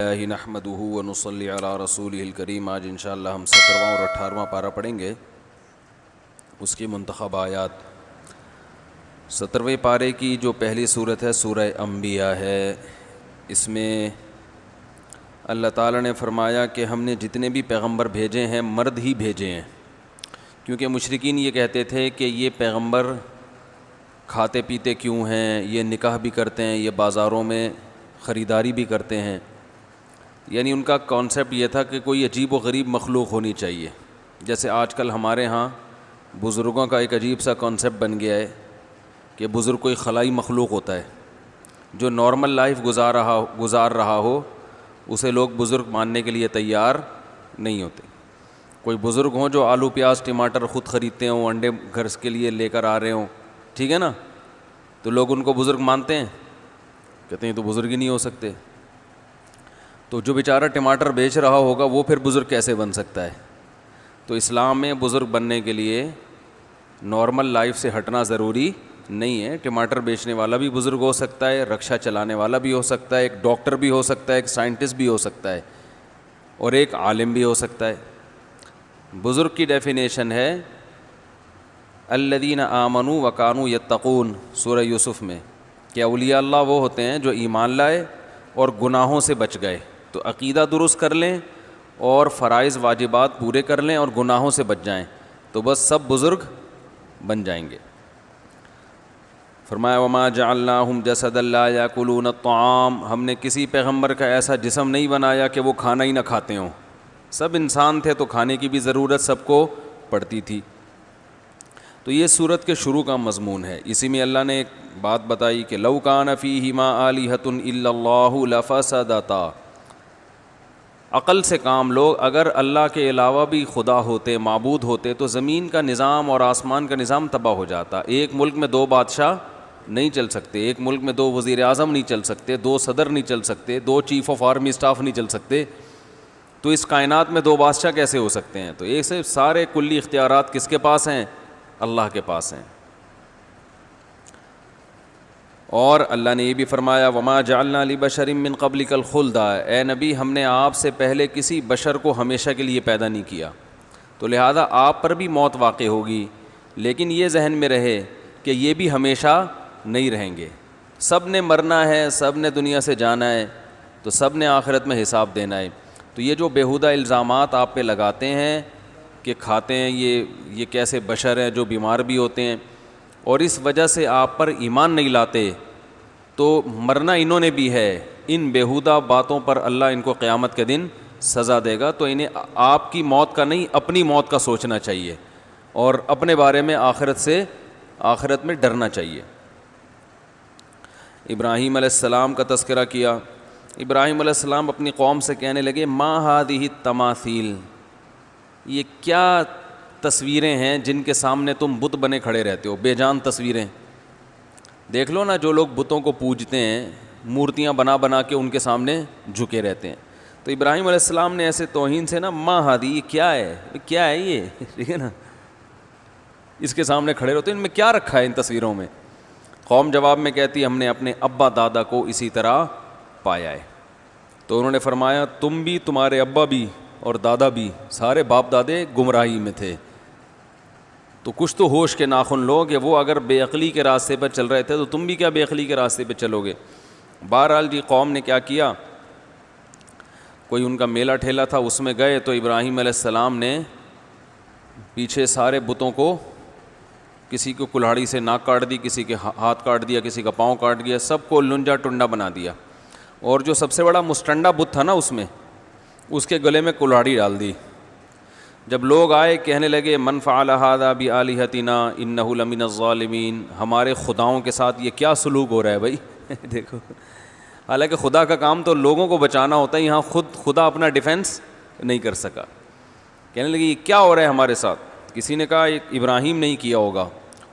نحمده ونصلي علی رسولہ الکریم۔ آج انشاءاللہ ہم 17واں اور 18واں پارہ پڑھیں گے، اس کی منتخب آیات۔ 17ویں پارے کی جو پہلی صورت ہے سورہ انبیاء ہے۔ اس میں اللہ تعالیٰ نے فرمایا کہ ہم نے جتنے بھی پیغمبر بھیجے ہیں مرد ہی بھیجے ہیں، کیونکہ مشرکین یہ کہتے تھے کہ یہ پیغمبر کھاتے پیتے کیوں ہیں، یہ نکاح بھی کرتے ہیں، یہ بازاروں میں خریداری بھی کرتے ہیں۔ یعنی ان کا کانسیپٹ یہ تھا کہ کوئی عجیب و غریب مخلوق ہونی چاہیے۔ جیسے آج کل ہمارے ہاں بزرگوں کا ایک عجیب سا کانسیپٹ بن گیا ہے کہ بزرگ کوئی خلائی مخلوق ہوتا ہے، جو نارمل لائف گزار رہا ہو اسے لوگ بزرگ ماننے کے لیے تیار نہیں ہوتے۔ کوئی بزرگ ہوں جو آلو پیاز ٹماٹر خود خریدتے ہوں، انڈے گھر کے لیے لے کر آ رہے ہوں، ٹھیک ہے نا، تو لوگ ان کو بزرگ مانتے ہیں، کہتے ہیں تو بزرگ ہی نہیں ہو سکتے۔ تو جو بیچارہ ٹماٹر بیچ رہا ہوگا وہ پھر بزرگ کیسے بن سکتا ہے؟ تو اسلام میں بزرگ بننے کے لیے نارمل لائف سے ہٹنا ضروری نہیں ہے۔ ٹماٹر بیچنے والا بھی بزرگ ہو سکتا ہے، رکشہ چلانے والا بھی ہو سکتا ہے، ایک ڈاکٹر بھی ہو سکتا ہے، ایک سائنٹسٹ بھی ہو سکتا ہے، اور ایک عالم بھی ہو سکتا ہے۔ بزرگ کی ڈیفینیشن ہے الذین آمنوا وکانوا یتقون، سورہ یوسف میں، کہ اولیاء اللہ وہ ہوتے ہیں جو ایمان لائے اور گناہوں سے بچ گئے۔ تو عقیدہ درست کر لیں اور فرائض واجبات پورے کر لیں اور گناہوں سے بچ جائیں تو بس سب بزرگ بن جائیں گے۔ فرمایا وما جعلناہم جسدا لا یاکلون الطعام، ہم نے کسی پیغمبر کا ایسا جسم نہیں بنایا کہ وہ کھانا ہی نہ کھاتے ہوں۔ سب انسان تھے تو کھانے کی بھی ضرورت سب کو پڑتی تھی۔ تو یہ سورت کے شروع کا مضمون ہے۔ اسی میں اللہ نے ایک بات بتائی کہ لو کان فیہما آلہۃ الا اللہ لفسدتا، عقل سے کام لو، اگر اللہ کے علاوہ بھی خدا ہوتے، معبود ہوتے، تو زمین کا نظام اور آسمان کا نظام تباہ ہو جاتا۔ ایک ملک میں دو بادشاہ نہیں چل سکتے، ایک ملک میں دو وزیر اعظم نہیں چل سکتے، دو صدر نہیں چل سکتے، دو چیف آف آرمی اسٹاف نہیں چل سکتے، تو اس کائنات میں دو بادشاہ کیسے ہو سکتے ہیں؟ تو ایک سے سارے کلی اختیارات کس کے پاس ہیں؟ اللہ کے پاس ہیں۔ اور اللہ نے یہ بھی فرمایا وما جعلنا لبشر من قبلک الخلد، اے نبی ہم نے آپ سے پہلے کسی بشر کو ہمیشہ کے لیے پیدا نہیں کیا، تو لہذا آپ پر بھی موت واقع ہوگی، لیکن یہ ذہن میں رہے کہ یہ بھی ہمیشہ نہیں رہیں گے۔ سب نے مرنا ہے، سب نے دنیا سے جانا ہے، تو سب نے آخرت میں حساب دینا ہے۔ تو یہ جو بیہودہ الزامات آپ پہ لگاتے ہیں کہ کھاتے ہیں یہ کیسے بشر ہیں جو بیمار بھی ہوتے ہیں، اور اس وجہ سے آپ پر ایمان نہیں لاتے، تو مرنا انہوں نے بھی ہے۔ ان بیہودہ باتوں پر اللہ ان کو قیامت کے دن سزا دے گا، تو انہیں آپ کی موت کا نہیں اپنی موت کا سوچنا چاہیے اور اپنے بارے میں آخرت میں ڈرنا چاہیے۔ ابراہیم علیہ السلام کا تذکرہ کیا۔ ابراہیم علیہ السلام اپنی قوم سے کہنے لگے ما ہذہ التماثیل، یہ کیا تصویریں ہیں جن کے سامنے تم بت بنے کھڑے رہتے ہو، بے جان تصویریں۔ دیکھ لو نا، جو لوگ بتوں کو پوجتے ہیں، مورتیاں بنا بنا کے ان کے سامنے جھکے رہتے ہیں۔ تو ابراہیم علیہ السلام نے ایسے توہین سے نا ما ہذہ، یہ کیا ہے یہ، ٹھیک ہے نا، اس کے سامنے کھڑے رہتے ہیں، ان میں کیا رکھا ہے ان تصویروں میں؟ قوم جواب میں کہتی ہم نے اپنے ابا دادا کو اسی طرح پایا ہے۔ تو انہوں نے فرمایا تم بھی، تمہارے ابا بھی اور دادا بھی، سارے باپ دادے گمراہی میں تھے، تو کچھ تو ہوش کے ناخن لو کہ وہ اگر بے عقلی کے راستے پر چل رہے تھے تو تم بھی کیا بے عقلی کے راستے پہ چلو گے؟ بہرحال جی قوم نے کیا کیا، کوئی ان کا میلہ ٹھیلا تھا، اس میں گئے تو ابراہیم علیہ السلام نے پیچھے سارے بتوں کو، کسی کو کلہاڑی سے ناک کاٹ دی، کسی کے ہاتھ کاٹ دیا، کسی کا پاؤں کاٹ دیا، سب کو لنجا ٹنڈا بنا دیا، اور جو سب سے بڑا مستنڈا بت تھا نا اس میں، اس کے گلے میں کلہاڑی ڈال دی۔ جب لوگ آئے کہنے لگے من فعل ھذا بآلہتنا انہ لمن الظالمین، ہمارے خداؤں کے ساتھ یہ کیا سلوک ہو رہا ہے بھائی دیکھو، حالانکہ خدا کا کام تو لوگوں کو بچانا ہوتا ہے، یہاں خدا اپنا ڈیفنس نہیں کر سکا۔ کہنے لگے یہ کیا ہو رہا ہے ہمارے ساتھ؟ کسی نے کہا ابراہیم نہیں کیا ہوگا۔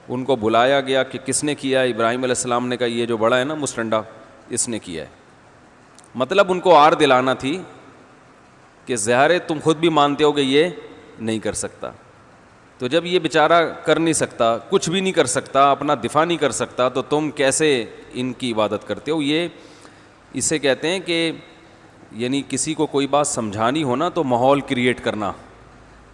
ان کو بلایا گیا کہ کس نے کیا ہے؟ ابراہیم علیہ السلام نے کہا یہ جو بڑا ہے نا مستنڈا، اس نے کیا ہے۔ مطلب ان کو آر دلانا تھی کہ ظاہر ہے تم خود بھی مانتے ہو کہ یہ نہیں کر سکتا، تو جب یہ بیچارہ کر نہیں سکتا، کچھ بھی نہیں کر سکتا، اپنا دفاع نہیں کر سکتا، تو تم کیسے ان کی عبادت کرتے ہو؟ یہ اسے کہتے ہیں کہ یعنی کسی کو کوئی بات سمجھانی ہو نا تو ماحول کریٹ کرنا.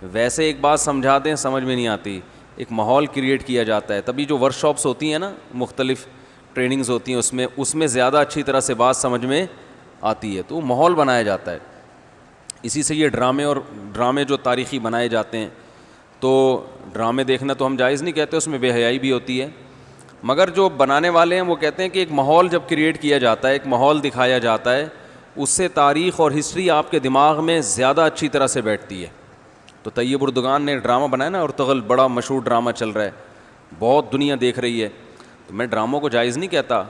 ویسے ایک بات سمجھاتے ہیں سمجھ میں نہیں آتی, ایک ماحول کریٹ کیا جاتا ہے. تبھی جو ورک شاپس ہوتی ہیں نا, مختلف ٹریننگز ہوتی ہیں, اس میں زیادہ اچھی طرح سے بات سمجھ میں آتی ہے. تو ماحول بنایا جاتا ہے. اسی سے یہ ڈرامے جو تاریخی بنائے جاتے ہیں, تو ڈرامے دیکھنا تو ہم جائز نہیں کہتے, اس میں بے حیائی بھی ہوتی ہے, مگر جو بنانے والے ہیں وہ کہتے ہیں کہ ایک ماحول جب کریٹ کیا جاتا ہے, ایک ماحول دکھایا جاتا ہے, اس سے تاریخ اور ہسٹری آپ کے دماغ میں زیادہ اچھی طرح سے بیٹھتی ہے. تو طیب اردگان نے ڈرامہ بنایا نا, ارطغرل, بڑا مشہور ڈرامہ چل رہا ہے, بہت دنیا دیکھ رہی ہے. تو میں ڈراموں کو جائز نہیں کہتا,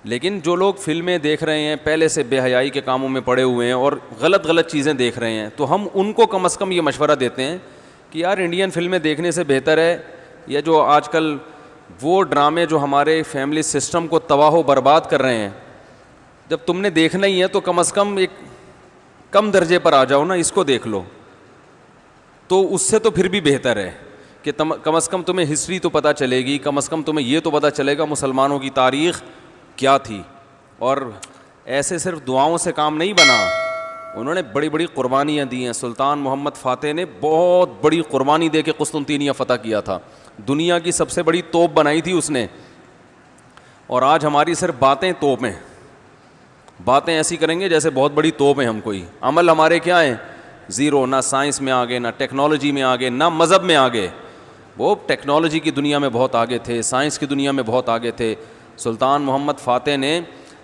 لیکن جو لوگ فلمیں دیکھ رہے ہیں پہلے سے بے حیائی کے کاموں میں پڑے ہوئے ہیں اور غلط چیزیں دیکھ رہے ہیں, تو ہم ان کو کم از کم یہ مشورہ دیتے ہیں کہ یار انڈین فلمیں دیکھنے سے بہتر ہے یا جو آج کل وہ ڈرامے جو ہمارے فیملی سسٹم کو تباہ و برباد کر رہے ہیں, جب تم نے دیکھنا ہی ہے تو کم از کم ایک کم درجے پر آ جاؤ نا, اس کو دیکھ لو. تو اس سے تو پھر بھی بہتر ہے کہ کم از کم تمہیں ہسٹری تو پتہ چلے گی, کم از کم تمہیں یہ تو پتہ چلے گا مسلمانوں کی تاریخ کیا تھی. اور ایسے صرف دعاؤں سے کام نہیں بنا, انہوں نے بڑی بڑی قربانیاں دی ہیں. سلطان محمد فاتح نے بہت بڑی قربانی دے کے قسطنطینیہ فتح کیا تھا, دنیا کی سب سے بڑی توپ بنائی تھی اس نے. اور آج ہماری صرف باتیں توپ ہیں, باتیں ایسی کریں گے جیسے بہت بڑی توپ ہیں ہم, کوئی عمل ہمارے کیا ہیں زیرو. نہ سائنس میں آگے, نہ ٹیکنالوجی میں آگے, نہ مذہب میں آگے. وہ ٹیکنالوجی کی دنیا میں بہت آگے تھے, سائنس کی دنیا میں بہت آگے تھے. سلطان محمد فاتح نے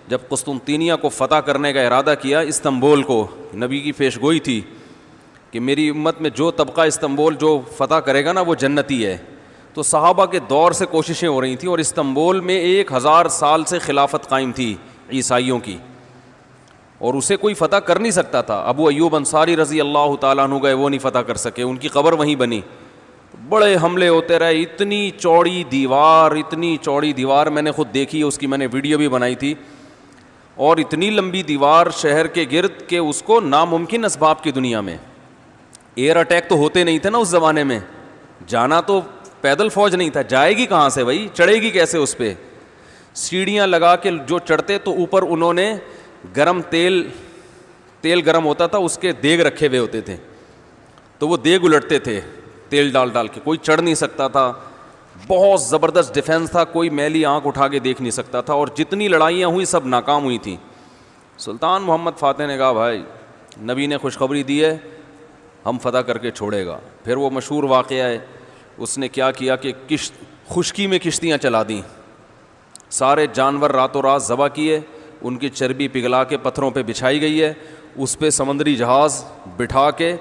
جب قسطنطینیہ کو فتح کرنے کا ارادہ کیا, استنبول کو, نبی کی پیشگوئی تھی کہ میری امت میں جو طبقہ استنبول جو فتح کرے گا نا وہ جنتی ہے. تو صحابہ کے دور سے کوششیں ہو رہی تھیں, اور استنبول میں 1000 سال سے خلافت قائم تھی عیسائیوں کی, اور اسے کوئی فتح کر نہیں سکتا تھا. ابو ایوب انصاری رضی اللہ تعالیٰ عنہ گئے, وہ نہیں فتح کر سکے, ان کی قبر وہیں بنی. بڑے حملے ہوتے رہے, اتنی چوڑی دیوار میں نے خود دیکھی ہے, اس کی میں نے ویڈیو بھی بنائی تھی. اور اتنی لمبی دیوار شہر کے گرد کہ اس کو ناممکن اسباب کی دنیا میں, ایئر اٹیک تو ہوتے نہیں تھے نا اس زمانے میں, جانا تو پیدل فوج نہیں تھا, جائے گی کہاں سے بھائی, چڑھے گی کیسے اس پہ. سیڑھیاں لگا کے جو چڑھتے تو اوپر انہوں نے گرم تیل گرم ہوتا تھا, اس کے دیگ رکھے ہوئے ہوتے تھے, تو وہ دیگ الٹتے تھے تیل ڈال کے. کوئی چڑھ نہیں سکتا تھا, بہت زبردست ڈیفینس تھا, کوئی میلی آنکھ اٹھا کے دیکھ نہیں سکتا تھا. اور جتنی لڑائیاں ہوئی سب ناکام ہوئی تھیں. سلطان محمد فاتح نے کہا بھائی نبی نے خوشخبری دی ہے, ہم فتح کر کے چھوڑے گا. پھر وہ مشہور واقعہ ہے, اس نے کیا کیا کہ خشکی میں کشتیاں چلا دیں, سارے جانور راتوں رات ذبح کیے, ان کی چربی پگھلا کے پتھروں پہ بچھائی گئی ہے, اس پہ سمندری جہاز بٹھا کے.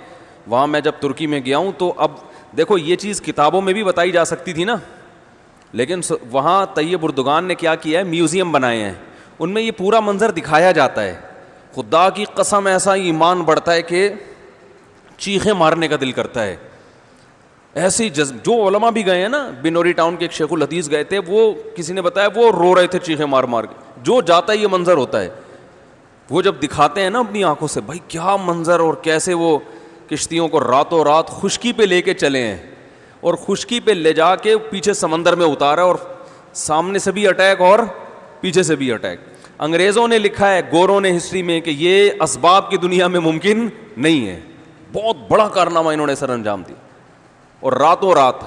وہاں میں جب ترکی میں گیا ہوں تو اب دیکھو یہ چیز کتابوں میں بھی بتائی جا سکتی تھی نا, لیکن وہاں طیب اردگان نے کیا کیا ہے, میوزیم بنائے ہیں, ان میں یہ پورا منظر دکھایا جاتا ہے. خدا کی قسم ایسا ایمان بڑھتا ہے کہ چیخیں مارنے کا دل کرتا ہے. ایسی جو علماء بھی گئے ہیں نا, بنوری ٹاؤن کے ایک شیخ الحدیث گئے تھے, وہ کسی نے بتایا وہ رو رہے تھے چیخیں مار کے. جو جاتا ہے یہ منظر ہوتا ہے, وہ جب دکھاتے ہیں نا اپنی آنکھوں سے, بھائی کیا منظر, اور کیسے وہ کشتیوں کو راتوں رات خشکی پہ لے کے چلے ہیں, اور خشکی پہ لے جا کے پیچھے سمندر میں اتارا, اور سامنے سے بھی اٹیک اور پیچھے سے بھی اٹیک. انگریزوں نے لکھا ہے, گوروں نے ہسٹری میں, کہ یہ اسباب کی دنیا میں ممکن نہیں ہے. بہت بڑا کارنامہ انہوں نے سر انجام دیا, اور راتوں رات.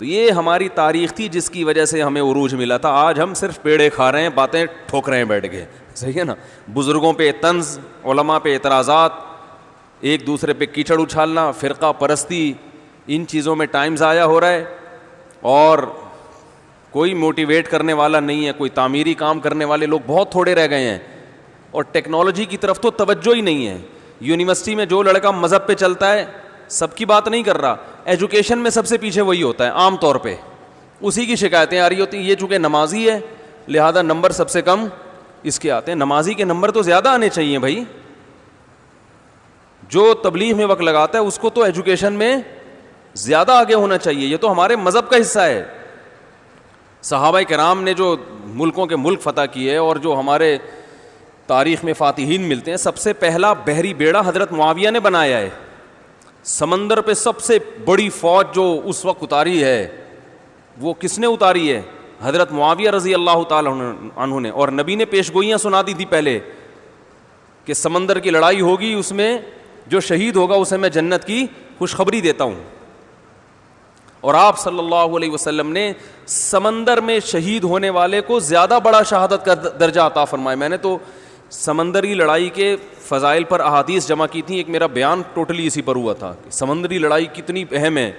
تو یہ ہماری تاریخ تھی جس کی وجہ سے ہمیں عروج ملا تھا. آج ہم صرف پیڑے کھا رہے ہیں, باتیں ٹھوک رہے ہیں بیٹھ کے, صحیح ہے نا. بزرگوں پہ طنز, علماء پہ اعتراضات, ایک دوسرے پہ کیچڑ اچھالنا, فرقہ پرستی, ان چیزوں میں ٹائم ضائع ہو رہا ہے. اور کوئی موٹیویٹ کرنے والا نہیں ہے, کوئی تعمیری کام کرنے والے لوگ بہت تھوڑے رہ گئے ہیں. اور ٹیکنالوجی کی طرف تو توجہ ہی نہیں ہے. یونیورسٹی میں جو لڑکا مذہب پہ چلتا ہے, سب کی بات نہیں کر رہا, ایجوکیشن میں سب سے پیچھے وہی ہوتا ہے عام طور پہ, اسی کی شکایتیں آ رہی ہوتی ہیں. یہ چونکہ نمازی ہے لہذا نمبر سب سے کم اس کے آتے ہیں. نمازی کے نمبر تو زیادہ آنے چاہیے بھائی. جو تبلیغ میں وقت لگاتا ہے اس کو تو ایجوکیشن میں زیادہ آگے ہونا چاہیے. یہ تو ہمارے مذہب کا حصہ ہے. صحابہ کرام نے جو ملکوں کے ملک فتح کیے, اور جو ہمارے تاریخ میں فاتحین ملتے ہیں, سب سے پہلا بحری بیڑا حضرت معاویہ نے بنایا ہے. سمندر پہ سب سے بڑی فوج جو اس وقت اتاری ہے وہ کس نے اتاری ہے؟ حضرت معاویہ رضی اللہ تعالیٰ عنہ نے. اور نبی نے پیشگوئیاں سنا دی تھی پہلے کہ سمندر کی لڑائی ہوگی, اس میں جو شہید ہوگا اسے میں جنت کی خوشخبری دیتا ہوں. اور آپ صلی اللہ علیہ وسلم نے سمندر میں شہید ہونے والے کو زیادہ بڑا شہادت کا درجہ عطا فرمایا. میں نے تو سمندری لڑائی کے فضائل پر احادیث جمع کی تھیں, ایک میرا بیان ٹوٹلی اسی پر ہوا تھا کہ سمندری لڑائی کتنی اہم ہے.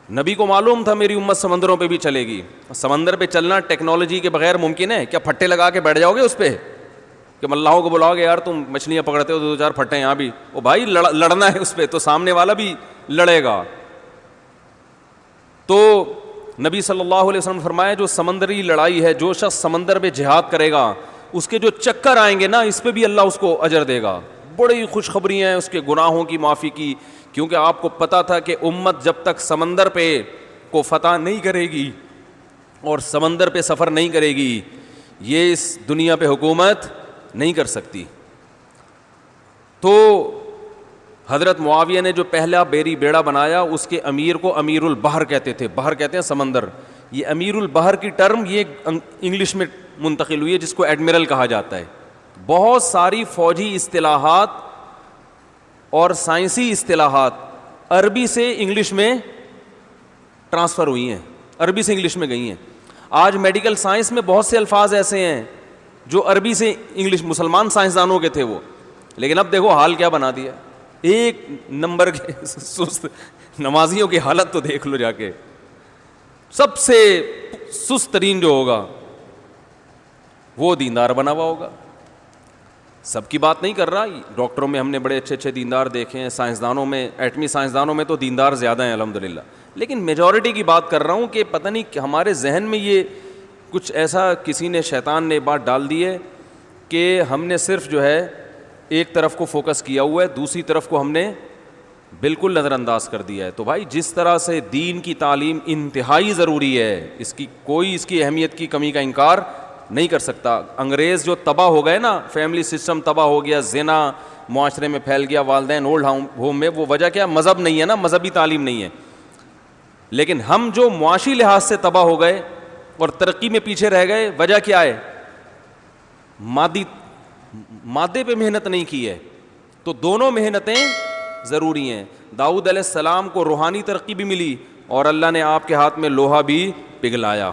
نبی کو معلوم تھا میری امت سمندروں پہ بھی چلے گی. سمندر پہ چلنا ٹیکنالوجی کے بغیر ممکن ہے کیا؟ پھٹے لگا کے بیٹھ جاؤ گے اس پہ کہ ملاحوں کو بلاؤ گے یار تم مچھلیاں پکڑتے ہو, دو چار پھٹے یہاں بھی, او بھائی لڑنا ہے اس پہ تو سامنے والا بھی لڑے گا. تو نبی صلی اللہ علیہ وسلم نے فرمایا جو سمندری لڑائی ہے, جو شخص سمندر میں جہاد کرے گا اس کے جو چکر آئیں گے نا اس پہ بھی اللہ اس کو اجر دے گا. بڑی خوشخبری ہیں اس کے گناہوں کی معافی کی, کیونکہ آپ کو پتا تھا کہ امت جب تک سمندر پہ کو فتح نہیں کرے گی اور سمندر پہ سفر نہیں کرے گی یہ اس دنیا پہ حکومت نہیں کر سکتی. تو حضرت معاویہ نے جو پہلا بیری بیڑا بنایا اس کے امیر کو امیر البحر کہتے تھے. بحر کہتے ہیں سمندر. یہ امیر البحر کی ٹرم یہ انگلش میں منتقل ہوئی ہے جس کو ایڈمرل کہا جاتا ہے. بہت ساری فوجی اصطلاحات اور سائنسی اصطلاحات عربی سے انگلش میں ٹرانسفر ہوئی ہیں, عربی سے انگلش میں گئی ہیں. آج میڈیکل سائنس میں بہت سے الفاظ ایسے ہیں جو عربی سے انگلش, مسلمان سائنسدانوں کے تھے وہ, لیکن اب دیکھو حال کیا بنا دیا. ایک نمبر کے سست نمازیوں کی حالت تو دیکھ لو جا کے. سب سے سست ترین جو ہوگا وہ دیندار بنا ہوا ہوگا. سب کی بات نہیں کر رہا, ڈاکٹروں میں ہم نے بڑے اچھے اچھے دیندار دیکھے ہیں, سائنسدانوں میں, ایٹمی سائنسدانوں میں تو دیندار زیادہ ہیں الحمدللہ, لیکن میجورٹی کی بات کر رہا ہوں کہ پتہ نہیں ہمارے ذہن میں یہ کچھ ایسا کسی نے, شیطان نے بات ڈال دی ہے کہ ہم نے صرف جو ہے ایک طرف کو فوکس کیا ہوا ہے, دوسری طرف کو ہم نے بالکل نظر انداز کر دیا ہے. تو بھائی جس طرح سے دین کی تعلیم انتہائی ضروری ہے, اس کی کوئی اس کی اہمیت کی کمی کا انکار نہیں کر سکتا. انگریز جو تباہ ہو گئے نا, فیملی سسٹم تباہ ہو گیا, زنا معاشرے میں پھیل گیا, والدین اولڈ ہوم میں, وہ وجہ کیا؟ مذہب نہیں ہے نا, مذہبی تعلیم نہیں ہے. لیکن ہم جو معاشی لحاظ سے تباہ ہو گئے اور ترقی میں پیچھے رہ گئے, وجہ کیا ہے؟ مادے پہ محنت نہیں کی ہے. تو دونوں محنتیں ضروری ہیں. داؤد علیہ السلام کو روحانی ترقی بھی ملی اور اللہ نے آپ کے ہاتھ میں لوہا بھی پگھلایا.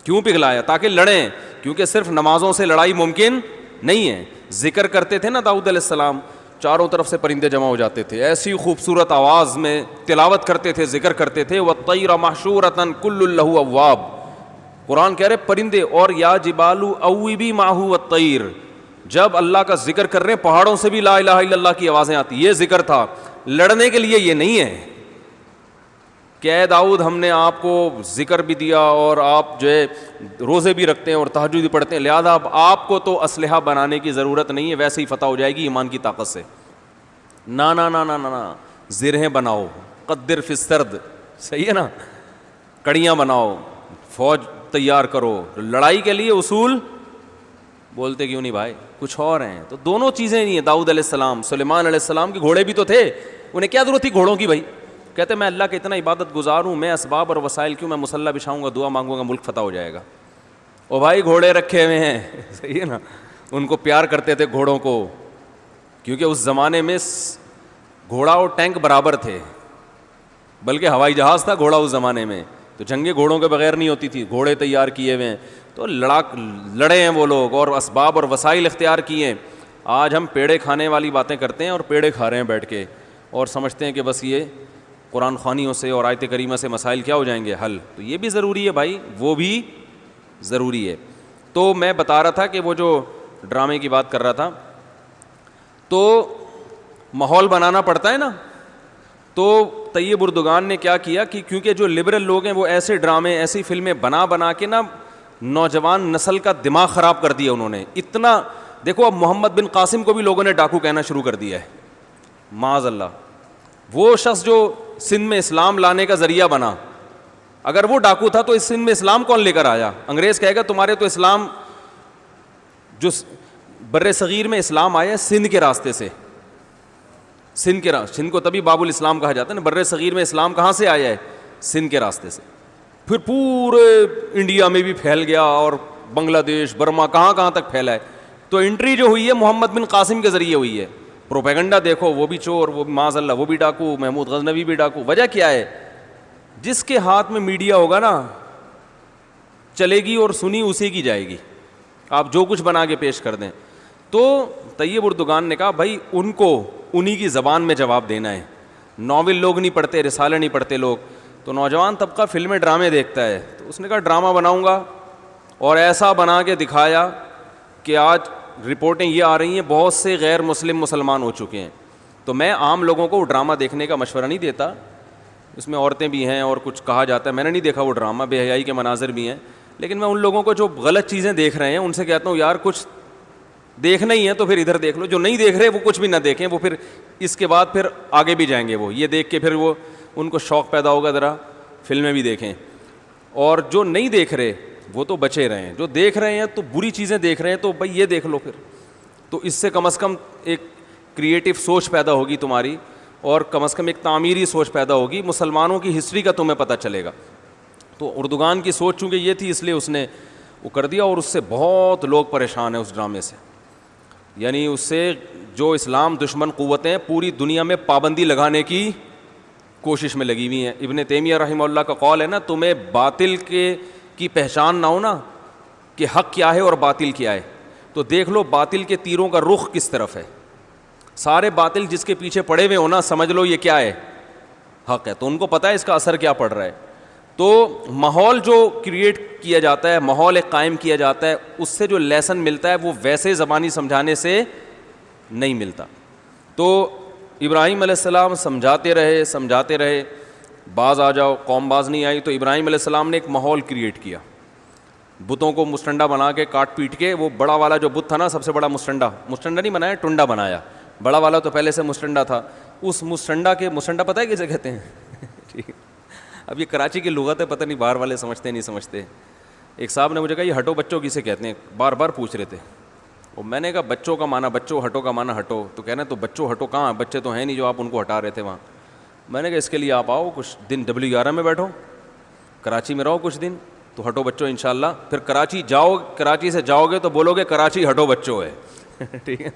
کیوں پگھلایا؟ تاکہ لڑیں, کیونکہ صرف نمازوں سے لڑائی ممکن نہیں ہے. ذکر کرتے تھے نا داؤد علیہ السلام, چاروں طرف سے پرندے جمع ہو جاتے تھے, ایسی خوبصورت آواز میں تلاوت کرتے تھے, ذکر کرتے تھے. وَالطَّيْرَ مَحْشُورَةً كُلٌّ لَهُ أَوَّابٌ, قرآن کہہ رہے پرندے, اور یا جبالُ أَوِّبِي مَعَهُ وَالطَّيْرُ, جب اللہ کا ذکر کر رہے ہیں پہاڑوں سے بھی لا الہ الا اللہ کی آوازیں آتی. یہ ذکر تھا, لڑنے کے لیے یہ نہیں ہے کہ اے داؤد ہم نے آپ کو ذکر بھی دیا اور آپ جو ہے روزے بھی رکھتے ہیں اور تہجد بھی پڑھتے ہیں, لہذا اب آپ کو تو اسلحہ بنانے کی ضرورت نہیں ہے, ویسے ہی فتح ہو جائے گی ایمان کی طاقت سے. نا نا نا نا نا, زرہیں بناؤ, قدر فی السرد, صحیح ہے نا, کڑیاں بناؤ, فوج تیار کرو, لڑائی کے لیے اصول بولتے کیوں نہیں بھائی, کچھ اور ہیں. تو دونوں چیزیں نہیں ہیں. داؤد علیہ السلام, سلیمان علیہ السلام کے گھوڑے بھی تو تھے, انہیں کیا ضرورت تھی گھوڑوں کی بھائی؟ کہتے میں اللہ کا اتنا عبادت گزار ہوں, میں اسباب اور وسائل کیوں, میں مسلح بچھاؤں گا, دعا مانگوں گا, ملک فتح ہو جائے گا. او بھائی گھوڑے رکھے ہوئے ہیں, صحیح ہے نا, ان کو پیار کرتے تھے گھوڑوں کو, کیونکہ اس زمانے میں گھوڑا اور ٹینک برابر تھے, بلکہ ہوائی جہاز تھا گھوڑا اس زمانے میں, تو جنگیں گھوڑوں کے بغیر نہیں ہوتی تھی, گھوڑے تیار کیے ہوئے ہیں. تو لڑے ہیں وہ لوگ اور اسباب اور وسائل اختیار کیے ہیں. آج ہم پیڑے کھانے والی باتیں کرتے ہیں اور پیڑے کھا رہے ہیں بیٹھ کے, اور سمجھتے ہیں کہ بس یہ قرآن خوانیوں سے اور آیت کریمہ سے مسائل کیا ہو جائیں گے حل. تو یہ بھی ضروری ہے بھائی, وہ بھی ضروری ہے. تو میں بتا رہا تھا کہ وہ جو ڈرامے کی بات کر رہا تھا, تو ماحول بنانا پڑتا ہے نا. تو طیب اردگان نے کیا کیا کہ کیونکہ جو لبرل لوگ ہیں وہ ایسے ڈرامے, ایسی فلمیں بنا کے نا نوجوان نسل کا دماغ خراب کر دیا انہوں نے. اتنا دیکھو, اب محمد بن قاسم کو بھی لوگوں نے ڈاکو کہنا شروع کر دیا ہے, معاذ اللہ. وہ شخص جو سندھ میں اسلام لانے کا ذریعہ بنا, اگر وہ ڈاکو تھا تو اس سندھ میں اسلام کون لے کر آیا؟ انگریز کہے گا تمہارے تو اسلام, جو بر صغیر میں اسلام آیا سندھ کے راستے سے, سندھ کو تبھی باب الاسلام کہا جاتا ہے نا. بر صغیر میں اسلام کہاں سے آیا ہے؟ سندھ کے راستے سے. پھر پورے انڈیا میں بھی پھیل گیا اور بنگلہ دیش, برما, کہاں کہاں تک پھیلا ہے. تو انٹری جو ہوئی ہے محمد بن قاسم کے ذریعے ہوئی ہے. پروپیگنڈا دیکھو, وہ بھی چور, وہ بھی معاذ اللہ وہ بھی ڈاکو, محمود غزنوی بھی ڈاکو. وجہ کیا ہے؟ جس کے ہاتھ میں میڈیا ہوگا نا چلے گی اور سنی اسی کی جائے گی, آپ جو کچھ بنا کے پیش کر دیں. تو طیب اردگان نے کہا بھائی ان کو انہی کی زبان میں جواب دینا ہے. ناول لوگ نہیں پڑھتے, رسالے نہیں پڑھتے لوگ, تو نوجوان طبقہ فلمیں ڈرامے دیکھتا ہے. تو اس نے کہا ڈرامہ بناؤں گا, اور ایسا بنا کے دکھایا کہ آج رپورٹیں یہ آ رہی ہیں بہت سے غیر مسلم مسلمان ہو چکے ہیں. تو میں عام لوگوں کو وہ ڈرامہ دیکھنے کا مشورہ نہیں دیتا, اس میں عورتیں بھی ہیں اور کچھ کہا جاتا ہے, میں نے نہیں دیکھا وہ ڈرامہ, بے حیائی کے مناظر بھی ہیں. لیکن میں ان لوگوں کو جو غلط چیزیں دیکھ رہے ہیں ان سے کہتا ہوں یار کچھ دیکھنا ہی ہے تو پھر ادھر دیکھ لو, جو نہیں دیکھ رہے وہ کچھ بھی نہ دیکھیں, وہ پھر اس کے بعد پھر آگے بھی جائیں گے, وہ یہ دیکھ کے پھر وہ ان کو شوق پیدا ہوگا ذرا فلمیں بھی دیکھیں. اور جو نہیں دیکھ رہے وہ تو بچے رہے ہیں, جو دیکھ رہے ہیں تو بری چیزیں دیکھ رہے ہیں تو بھائی یہ دیکھ لو پھر, تو اس سے کم از کم ایک کریٹو سوچ پیدا ہوگی تمہاری, اور کم از کم ایک تعمیری سوچ پیدا ہوگی, مسلمانوں کی ہسٹری کا تمہیں پتہ چلے گا. تو اردگان کی سوچ چونکہ یہ تھی اس لیے اس نے وہ کر دیا, اور اس سے بہت لوگ پریشان ہیں اس ڈرامے سے. یعنی اس سے جو اسلام دشمن قوتیں پوری دنیا میں پابندی لگانے کی کوشش میں لگی ہوئی ہیں. ابن تیمیہ رحمہ اللہ کا قول ہے نا, تمہیں باطل کی پہچان نہ ہو نا کہ حق کیا ہے اور باطل کیا ہے, تو دیکھ لو باطل کے تیروں کا رخ کس طرف ہے. سارے باطل جس کے پیچھے پڑے ہوئے ہو نا, سمجھ لو یہ کیا ہے, حق ہے, تو ان کو پتہ ہے اس کا اثر کیا پڑ رہا ہے. تو ماحول جو کریٹ کیا جاتا ہے, ماحول ایک قائم کیا جاتا ہے, اس سے جو لیسن ملتا ہے وہ ویسے زبانی سمجھانے سے نہیں ملتا. تو ابراہیم علیہ السلام سمجھاتے رہے, باز آ جاؤ, قوم باز نہیں آئی. تو ابراہیم علیہ السلام نے ایک ماحول کریٹ کیا, بتوں کو مستنڈا بنا کے کاٹ پیٹ کے. وہ بڑا والا جو بت تھا نا, سب سے بڑا مستنڈا نہیں بنایا, ٹنڈا بنایا. بڑا والا تو پہلے سے مستنڈا تھا, اس مستنڈا پتہ ہے کسے کہتے ہیں؟ ٹھیک. اب یہ کراچی کی لغت ہے, پتہ نہیں باہر والے سمجھتے نہیں سمجھتے. ایک صاحب نے مجھے کہا یہ ہٹو بچوں کسے کہتے ہیں, بار بار پوچھ رہے تھے. اور میں نے کہا بچوں کا معنی بچوں, ہٹو کا معنی ہٹو. تو کہنا تو بچوں ہٹو کہاں, بچے تو ہیں نہیں جو آپ ان کو ہٹا رہے تھے وہاں. میں نے کہا اس کے لیے آپ آؤ کچھ دن W11 میں بیٹھو, کراچی میں رہو کچھ دن, تو ہٹو بچوں انشاءاللہ. پھر کراچی سے جاؤ گے تو بولو گے کراچی ہٹو بچوں ہے. ٹھیک ہے,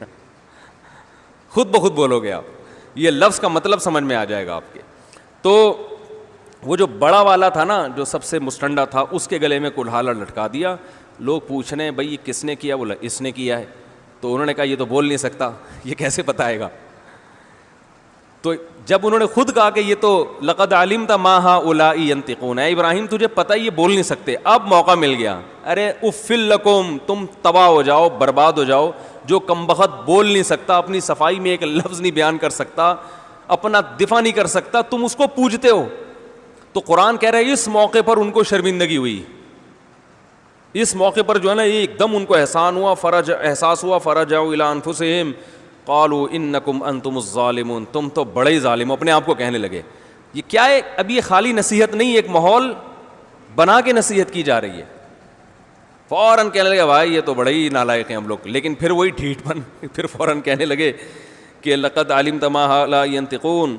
خود بخود بولو گے آپ, یہ لفظ کا مطلب سمجھ میں آ جائے گا آپ کے. تو وہ جو بڑا والا تھا نا, جو سب سے مستنڈا تھا, اس کے گلے میں کلہاڑا لٹکا دیا. لوگ پوچھ رہے ہیں بھائی یہ کس نے کیا, بولا اس نے کیا ہے. تو انہوں نے کہا یہ تو بول نہیں سکتا, یہ کیسے بتائے گا. تو جب انہوں نے خود کہا کہ یہ تو لقد علمت ما هؤلاء ينطقون, اے ابراہیم تجھے پتہ یہ بول نہیں سکتے, اب موقع مل گیا. ارے اف لکم, تم تباہ ہو جاؤ, برباد ہو جاؤ. جو کمبخت بول نہیں سکتا, اپنی صفائی میں ایک لفظ نہیں بیان کر سکتا, اپنا دفاع نہیں کر سکتا, تم اس کو پوجتے ہو. تو قرآن کہہ رہا ہے اس موقع پر ان کو شرمندگی ہوئی, اس موقع پر جو ہے نا یہ ایک دم ان کو احساس ہوا. فرجعوا الی انفسہم قالوا انکم انتم الظالمون, تم تو بڑے ہی ظالم ہو, اپنے آپ کو کہنے لگے. یہ کیا ہے, اب یہ خالی نصیحت نہیں, ایک ماحول بنا کے نصیحت کی جا رہی ہے. فوراً کہنے لگے بھائی یہ تو بڑے ہی نالائق ہیں ہم لوگ. لیکن پھر وہی ڈھیٹ پن, پھر فوراً کہنے لگے کہ لقد علمت ما هؤلاء ينطقون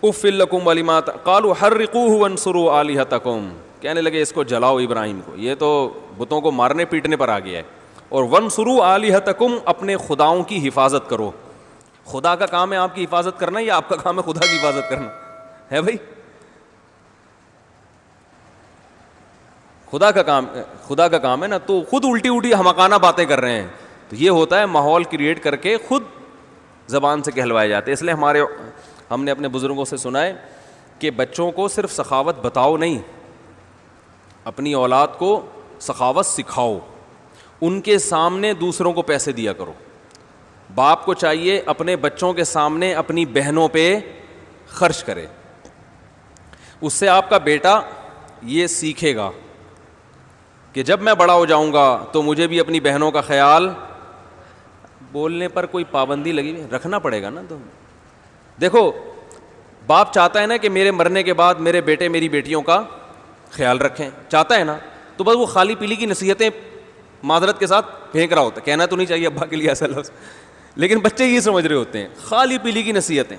اف لکم ولما قالوا حرقوه وانصروا آلہتکم. کہنے لگے اس کو جلاؤ ابراہیم کو, یہ تو بتوں کو مارنے پیٹنے پر آ گیا ہے. اور وانصروا آلہتکم, اپنے خداؤں کی حفاظت کرو. خدا کا کام ہے آپ کی حفاظت کرنا, یا آپ کا کام ہے خدا کی حفاظت کرنا ہے بھائی؟ خدا کا کام ہے نا. تو خود الٹی حمقانہ باتیں کر رہے ہیں. تو یہ ہوتا ہے ماحول کریٹ کر کے خود زبان سے کہلوائے جاتے. اس لیے ہم نے اپنے بزرگوں سے سنا ہے کہ بچوں کو صرف سخاوت بتاؤ نہیں, اپنی اولاد کو سخاوت سکھاؤ. ان کے سامنے دوسروں کو پیسے دیا کرو. باپ کو چاہیے اپنے بچوں کے سامنے اپنی بہنوں پہ خرچ کرے. اس سے آپ کا بیٹا یہ سیکھے گا کہ جب میں بڑا ہو جاؤں گا تو مجھے بھی اپنی بہنوں کا خیال, بولنے پر کوئی پابندی لگی ہوئی رکھنا پڑے گا نا. تو دیکھو باپ چاہتا ہے نا کہ میرے مرنے کے بعد میرے بیٹے میری بیٹیوں کا خیال رکھیں, چاہتا ہے نا. تو بس وہ خالی پیلی کی نصیحتیں معذرت کے ساتھ پھینک رہا ہوتا ہے. کہنا تو نہیں چاہیے ابا کے لیے ایسا لفظ, لیکن بچے یہ سمجھ رہے ہوتے ہیں خالی پیلی کی نصیحتیں.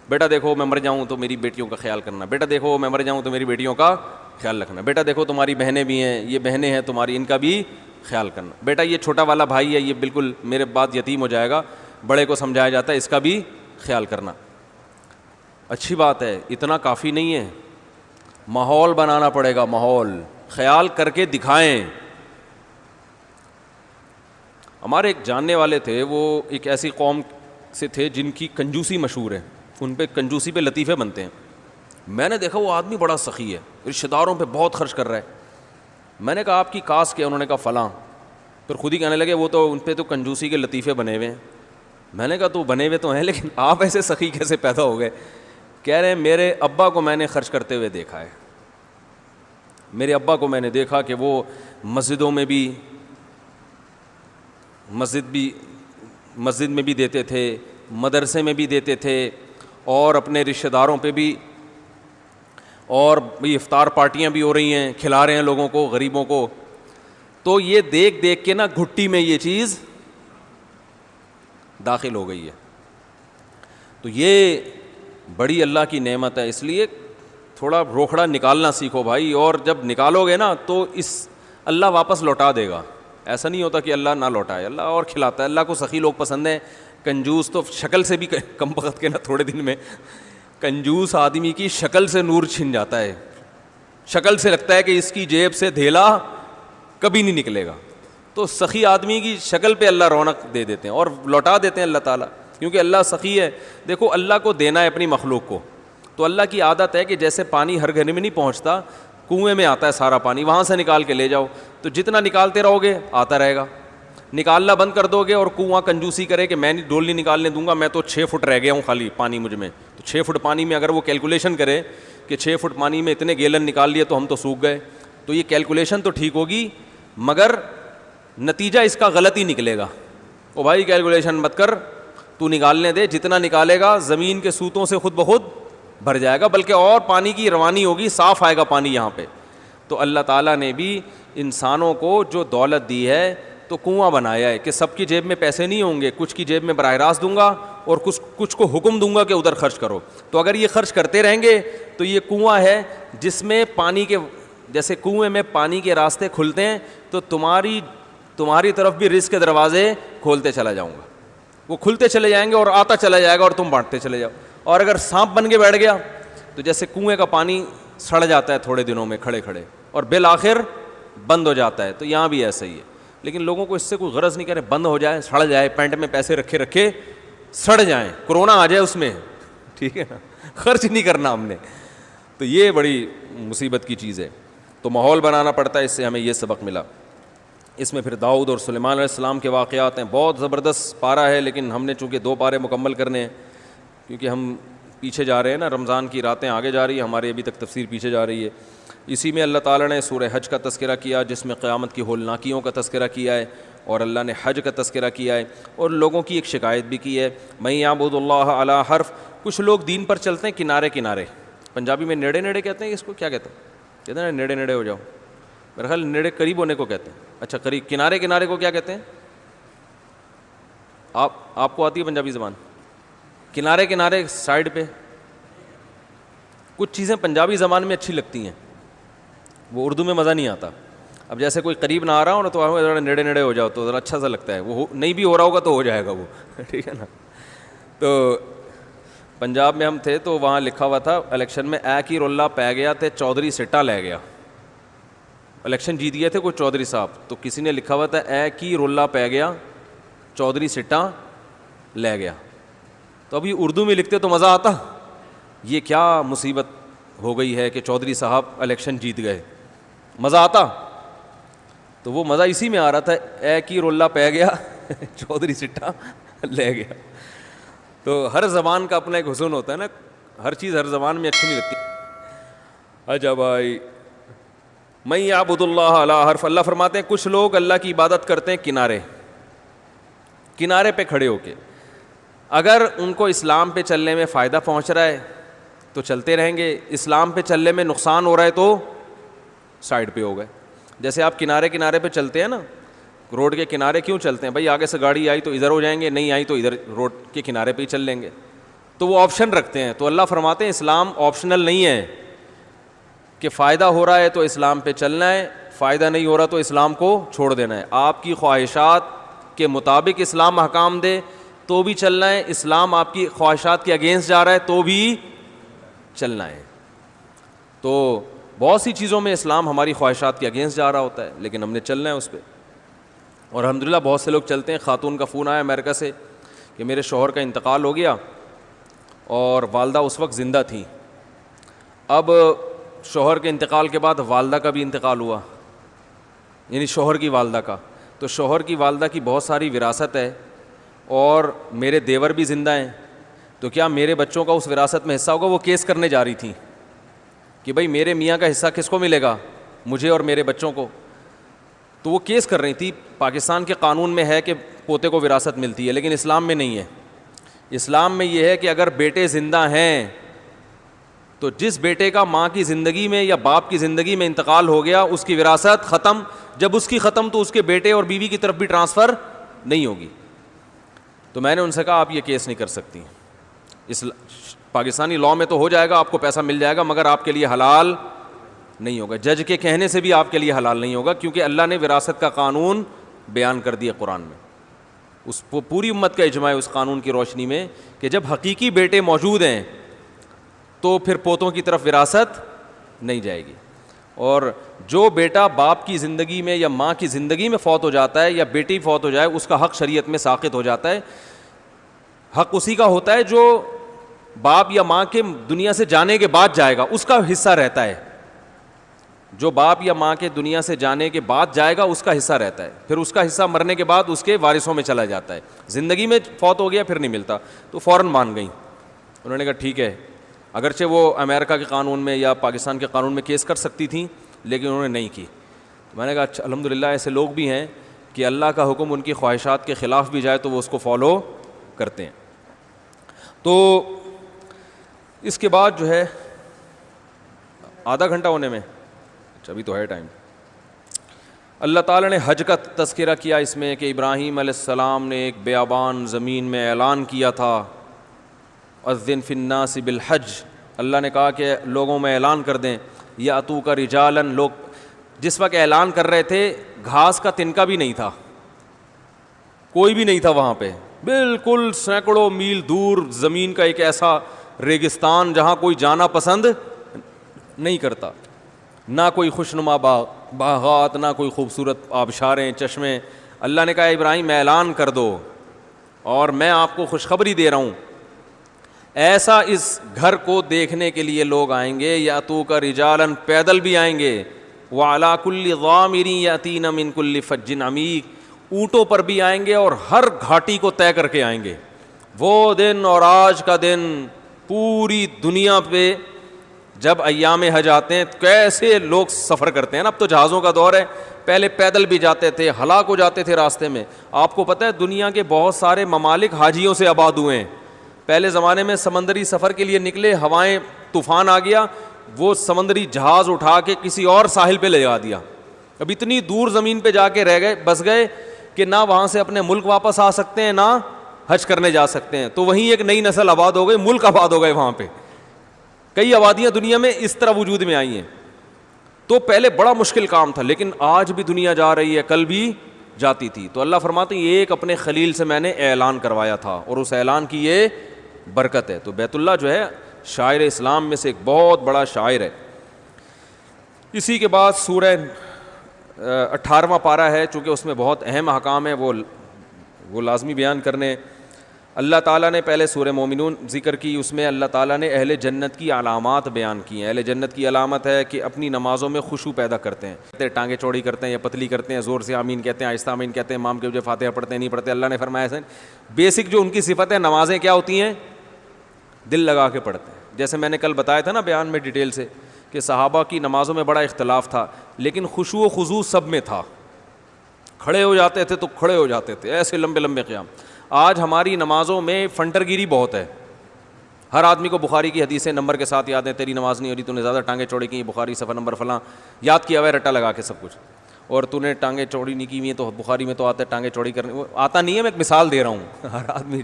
بیٹا دیکھو میں مر جاؤں تو میری بیٹیوں کا خیال کرنا, بیٹا دیکھو میں مر جاؤں تو میری بیٹیوں کا خیال رکھنا, بیٹا دیکھو تمہاری بہنیں بھی ہیں, یہ بہنیں ہیں تمہاری, ان کا بھی خیال کرنا. بیٹا یہ چھوٹا والا بھائی ہے, یہ بالکل میرے بعد یتیم ہو جائے گا, بڑے کو سمجھایا جاتا ہے, اس کا بھی خیال کرنا. اچھی بات ہے, اتنا کافی نہیں ہے, ماحول بنانا پڑے گا, ماحول خیال کر کے دکھائیں. ہمارے ایک جاننے والے تھے, وہ ایک ایسی قوم سے تھے جن کی کنجوسی مشہور ہے, ان پہ کنجوسی پہ لطیفے بنتے ہیں. میں نے دیکھا وہ آدمی بڑا سخی ہے, رشتہ داروں پہ بہت خرچ کر رہا ہے. میں نے کہا آپ کی کاسٹ کیا؟ انہوں نے کہا فلاں. پھر خود ہی کہنے لگے وہ تو ان پہ تو کنجوسی کے لطیفے بنے ہوئے ہیں. میں نے کہا تو بنے ہوئے تو ہیں, لیکن آپ ایسے سخی کیسے پیدا ہو گئے؟ کہہ رہے ہیں میرے ابا کو میں نے خرچ کرتے ہوئے دیکھا ہے. میرے ابا کو میں نے دیکھا کہ وہ مسجدوں میں بھی مسجد میں بھی دیتے تھے, مدرسے میں بھی دیتے تھے, اور اپنے رشتہ داروں پہ بھی, اور افطار پارٹیاں بھی ہو رہی ہیں, کھلا رہے ہیں لوگوں کو, غریبوں کو. تو یہ دیکھ دیکھ کے نا گھٹی میں یہ چیز داخل ہو گئی ہے. تو یہ بڑی اللہ کی نعمت ہے, اس لیے تھوڑا روکھڑا نکالنا سیکھو بھائی, اور جب نکالو گے نا تو اللہ واپس لوٹا دے گا. ایسا نہیں ہوتا کہ اللہ نہ لوٹائے, اللہ اور کھلاتا ہے. اللہ کو سخی لوگ پسند ہیں, کنجوس تو شکل سے بھی کم وقت کے نا تھوڑے دن میں کنجوس آدمی کی شکل سے نور چھن جاتا ہے, شکل سے لگتا ہے کہ اس کی جیب سے دھیلا کبھی نہیں نکلے گا. تو سخی آدمی کی شکل پہ اللہ رونق دے دیتے ہیں اور لوٹا دیتے ہیں اللہ تعالیٰ, کیونکہ اللہ سخی ہے. دیکھو اللہ کو دینا ہے اپنی مخلوق کو, تو اللہ کی عادت ہے کہ جیسے پانی ہر گھر میں نہیں پہنچتا, کنویں میں آتا ہے سارا پانی, وہاں سے نکال کے لے جاؤ, تو جتنا نکالتے رہو گے آتا رہے گا. نکالنا بند کر دو گے اور کنواں کنجوسی کرے کہ میں نہیں ڈول نہیں نکالنے دوں گا, میں تو 6 فٹ رہ گیا ہوں خالی پانی مجھ میں, تو 6 فٹ پانی میں اگر وہ کیلکولیشن کرے کہ 6 فٹ پانی میں اتنے گیلن نکال لیے تو ہم تو سوکھ گئے, تو یہ کیلکولیشن تو ٹھیک ہوگی مگر نتیجہ اس کا غلط ہی نکلے گا. او بھائی کیلکولیشن مت کر, تو نکالنے دے, جتنا نکالے گا زمین کے سوتوں سے خود بخود بھر جائے گا, بلکہ اور پانی کی روانی ہوگی, صاف آئے گا پانی یہاں پہ. تو اللہ تعالیٰ نے بھی انسانوں کو جو دولت دی ہے تو کنواں بنایا ہے کہ سب کی جیب میں پیسے نہیں ہوں گے, کچھ کی جیب میں براہ راست دوں گا اور کچھ کو حکم دوں گا کہ ادھر خرچ کرو. تو اگر یہ خرچ کرتے رہیں گے تو یہ کنواں ہے جس میں پانی کے, جیسے کنویں میں پانی کے راستے کھلتے ہیں تو تمہاری طرف بھی رزق کے دروازے کھولتے چلا جاؤں گا, وہ کھلتے چلے جائیں گے اور آتا چلا جائے گا اور تم بانٹتے چلے جاؤ. اور اگر سانپ بن کے بیٹھ گیا تو جیسے کنویں کا پانی سڑ جاتا ہے تھوڑے دنوں میں کھڑے کھڑے اور بالآخر بند ہو جاتا ہے, تو یہاں بھی ایسا ہی ہے. لیکن لوگوں کو اس سے کوئی غرض نہیں, کرے بند ہو جائے, سڑ جائے, پینٹ میں پیسے رکھے سڑ جائیں, کرونا آ جائے اس میں, ٹھیک ہے نا, خرچ نہیں کرنا ہم نے. تو یہ بڑی مصیبت کی چیز ہے. تو ماحول بنانا پڑتا ہے, اس سے ہمیں یہ سبق ملا. اس میں پھر داؤد اور سلیمان علیہ السلام کے واقعات ہیں. بہت زبردست پارہ ہے, لیکن ہم نے چونکہ 2 پارے مکمل کرنے ہیں کیونکہ ہم پیچھے جا رہے ہیں نا, رمضان کی راتیں آگے جا رہی ہیں, ہماری ابھی تک تفسیر پیچھے جا رہی ہے. اسی میں اللہ تعالیٰ نے سورہ حج کا تذکرہ کیا جس میں قیامت کی ہولناکیوں کا تذکرہ کیا ہے, اور اللہ نے حج کا تذکرہ کیا ہے, اور لوگوں کی ایک شکایت بھی کی ہے, میں یعبد اللہ علی حرف. کچھ لوگ دین پر چلتے ہیں کنارے کنارے, پنجابی میں نیڑے نیڑے کہتے ہیں, اس کو کیا کہتے ہیں؟ کہتے ہیں نا نیڑے نیڑے ہو جاؤ, میرا خیال نیڑے قریب ہونے کو کہتے ہیں. اچھا قریب, کنارے کنارے کو کیا کہتے ہیں؟ آپ کو آتی ہے پنجابی زبان؟ کنارے کنارے سائڈ پہ. کچھ چیزیں پنجابی زبان میں اچھی لگتی ہیں, وہ اردو میں مزہ نہیں آتا. اب جیسے کوئی قریب نہ آ رہا ہو نا تو ذرا نیڑے نیڑے ہو جاؤ تو ذرا اچھا سا لگتا ہے, وہ نہیں بھی ہو رہا ہوگا تو ہو جائے گا وہ, ٹھیک ہے نا. تو پنجاب میں ہم تھے تو وہاں لکھا ہوا تھا الیکشن میں اے کی رولہ پی گیا تے چودھری سٹا لے گیا. الیکشن جیت گئے تھے کوئی چودھری صاحب, تو کسی نے لکھا ہوا تھا اے کی رولہ پی گیا چودھری سٹا لے گیا. تو ابھی اردو میں لکھتے تو مزہ آتا, یہ کیا مصیبت ہو گئی ہے کہ چودھری صاحب الیکشن جیت گئے, مزہ آتا. تو وہ مزہ اسی میں آ رہا تھا, اے کی رولہ پی گیا چودھری سٹا لے گیا. تو ہر زبان کا اپنا ایک حسن ہوتا ہے نا, ہر چیز ہر زبان میں اچھی نہیں لگتی. اچھا بھائی, میں یعبد اللہ علی حرف. اللہ فرماتے ہیں کچھ لوگ اللہ کی عبادت کرتے ہیں کنارے پہ کھڑے ہو کے. اگر ان کو اسلام پہ چلنے میں فائدہ پہنچ رہا ہے تو چلتے رہیں گے, اسلام پہ چلنے میں نقصان ہو رہا ہے تو سائڈ پہ ہو گئے. جیسے آپ کنارے پہ چلتے ہیں نا, روڈ کے کنارے کیوں چلتے ہیں بھائی؟ آگے سے گاڑی آئی تو ادھر ہو جائیں گے, نہیں آئی تو ادھر روڈ کے کنارے پہ ہی چل لیں گے, تو وہ آپشن رکھتے ہیں. تو اللہ فرماتے ہیں اسلام آپشنل نہیں ہے کہ فائدہ ہو رہا ہے تو اسلام پہ چلنا ہے, فائدہ نہیں ہو رہا تو اسلام کو چھوڑ دینا ہے. آپ کی خواہشات کے مطابق اسلام احکام دے تو بھی چلنا ہے, اسلام آپ کی خواہشات کے اگینسٹ جا رہا ہے تو بھی چلنا ہے. تو بہت سی چیزوں میں اسلام ہماری خواہشات کے اگینسٹ جا رہا ہوتا ہے, لیکن ہم نے چلنا ہے اس پہ. اور الحمدللہ بہت سے لوگ چلتے ہیں. خاتون کا فون آیا امریکہ سے کہ میرے شوہر کا انتقال ہو گیا اور والدہ اس وقت زندہ تھیں. اب شوہر کے انتقال کے بعد والدہ کا بھی انتقال ہوا, یعنی شوہر کی والدہ کا. تو شوہر کی والدہ کی بہت ساری وراثت ہے اور میرے دیور بھی زندہ ہیں, تو کیا میرے بچوں کا اس وراثت میں حصہ ہوگا؟ وہ کیس کرنے جا رہی تھیں کہ بھائی میرے میاں کا حصہ کس کو ملے گا, مجھے اور میرے بچوں کو. تو وہ کیس کر رہی تھی. پاکستان کے قانون میں ہے کہ پوتے کو وراثت ملتی ہے, لیکن اسلام میں نہیں ہے. اسلام میں یہ ہے کہ اگر بیٹے زندہ ہیں تو جس بیٹے کا ماں کی زندگی میں یا باپ کی زندگی میں انتقال ہو گیا اس کی وراثت ختم. جب اس کی ختم تو اس کے بیٹے اور بیوی کی طرف بھی ٹرانسفر نہیں ہوگی. تو میں نے ان سے کہا آپ یہ کیس نہیں کر سکتی. پاکستانی لاء میں تو ہو جائے گا, آپ کو پیسہ مل جائے گا, مگر آپ کے لیے حلال نہیں ہوگا. جج کے کہنے سے بھی آپ کے لیے حلال نہیں ہوگا, کیونکہ اللہ نے وراثت کا قانون بیان کر دیا قرآن میں. اس پوری امت کا اجماع ہے اس قانون کی روشنی میں کہ جب حقیقی بیٹے موجود ہیں تو پھر پوتوں کی طرف وراثت نہیں جائے گی. اور جو بیٹا باپ کی زندگی میں یا ماں کی زندگی میں فوت ہو جاتا ہے یا بیٹی فوت ہو جائے, اس کا حق شریعت میں ساقط ہو جاتا ہے. حق اسی کا ہوتا ہے جو باپ یا ماں کے دنیا سے جانے کے بعد جائے گا, اس کا حصہ رہتا ہے. جو باپ یا ماں کے دنیا سے جانے کے بعد جائے گا اس کا حصہ رہتا ہے, پھر اس کا حصہ مرنے کے بعد اس کے وارثوں میں چلا جاتا ہے. زندگی میں فوت ہو گیا پھر نہیں ملتا. تو فوراً مان گئیں. انہوں نے کہا ٹھیک ہے, اگرچہ وہ امریکہ کے قانون میں یا پاکستان کے قانون میں کیس کر سکتی تھیں لیکن انہوں نے نہیں کی. میں نے کہا اچھا الحمدللہ ایسے لوگ بھی ہیں کہ اللہ کا حکم ان کی خواہشات کے خلاف بھی جائے تو وہ اس کو فالو کرتے ہیں. تو اس کے بعد جو ہے آدھا گھنٹہ ہونے میں, اچھا ابھی تو ہے ٹائم, اللہ تعالیٰ نے حج کا تذکرہ کیا اس میں کہ ابراہیم علیہ السلام نے ایک بیابان زمین میں اعلان کیا تھا, اذن فی الناس بالحج. اللہ نے کہا کہ لوگوں میں اعلان کر دیں, یاتوک رجالا. لوگ جس وقت اعلان کر رہے تھے گھاس کا تنکا بھی نہیں تھا, کوئی بھی نہیں تھا وہاں پہ, بالکل سینکڑوں میل دور زمین کا ایک ایسا ریگستان جہاں کوئی جانا پسند نہیں کرتا, نہ کوئی خوشنما باغات, نہ کوئی خوبصورت آبشاریں, چشمے. اللہ نے کہا ابراہیم اعلان کر دو اور میں آپ کو خوشخبری دے رہا ہوں, ایسا اس گھر کو دیکھنے کے لیے لوگ آئیں گے, یاتوک رجالا, پیدل بھی آئیں گے, وعلی کل ضامر یاتین من کل فج عمیق, اونٹوں پر بھی آئیں گے اور ہر گھاٹی کو طے کر کے آئیں گے. وہ دن اور آج کا دن پوری دنیا پہ جب ایام حج آتے ہیں کیسے لوگ سفر کرتے ہیں نا. اب تو جہازوں کا دور ہے, پہلے پیدل بھی جاتے تھے, ہلاک ہو جاتے تھے راستے میں. آپ کو پتہ ہے دنیا کے بہت سارے ممالک حاجیوں سے آباد ہوئے ہیں. پہلے زمانے میں سمندری سفر کے لیے نکلے, ہوائیں طوفان آ گیا, وہ سمندری جہاز اٹھا کے کسی اور ساحل پہ لے جا دیا. اب اتنی دور زمین پہ جا کے رہ گئے, بس گئے کہ نہ وہاں سے اپنے ملک واپس آ سکتے ہیں نہ حج کرنے جا سکتے ہیں. تو وہیں ایک نئی نسل آباد ہو گئی, ملک آباد ہو گئے وہاں پہ. کئی آبادیاں دنیا میں اس طرح وجود میں آئی ہیں. تو پہلے بڑا مشکل کام تھا, لیکن آج بھی دنیا جا رہی ہے, کل بھی جاتی تھی. تو اللہ فرماتے ہیں یہ ایک اپنے خلیل سے میں نے اعلان کروایا تھا اور اس اعلان کی یہ برکت ہے. تو بیت اللہ جو ہے شاعر اسلام میں سے ایک بہت بڑا شاعر ہے. اسی کے بعد سورہ 18واں پارہ ہے, چونکہ اس میں بہت اہم احکام ہیں وہ لازمی بیان کرنے. اللہ تعالیٰ نے پہلے سورہ مومنون ذکر کی, اس میں اللہ تعالیٰ نے اہل جنت کی علامات بیان کی ہیں. اہل جنت کی علامت ہے کہ اپنی نمازوں میں خشوع پیدا کرتے ہیں, ٹانگیں چوڑی کرتے ہیں یا پتلی کرتے ہیں, زور سے آمین کہتے ہیں, آہستہ آمین کہتے ہیں, امام کے وجہ فاتحہ پڑھتے ہیں نہیں پڑھتے. اللہ نے فرمایا ایسے بیسک جو ان کی صفت ہے, نمازیں کیا ہوتی ہیں, دل لگا کے پڑھتے ہیں. جیسے میں نے کل بتایا تھا نا بیان میں ڈیٹیل سے کہ صحابہ کی نمازوں میں بڑا اختلاف تھا, لیکن خشوع و خضوع سب میں تھا. کھڑے ہو جاتے تھے تو کھڑے ہو جاتے تھے, ایسے لمبے لمبے قیام. آج ہماری نمازوں میں فنٹر گیری بہت ہے. ہر آدمی کو بخاری کی حدیثیں نمبر کے ساتھ یاد ہیں, تیری نماز نہیں ہو رہی, تو نے زیادہ ٹانگیں چوڑی کی, بخاری صفحہ نمبر فلاں یاد کیا ہوا ہے رٹا لگا کے سب کچھ, اور تو نے ٹانگیں چوڑی نہیں کی ہوئی ہیں تو بخاری میں تو آتا ہے ٹانگیں چوڑی کرنے. وہ آتا نہیں ہے, میں ایک مثال دے رہا ہوں. ہر آدمی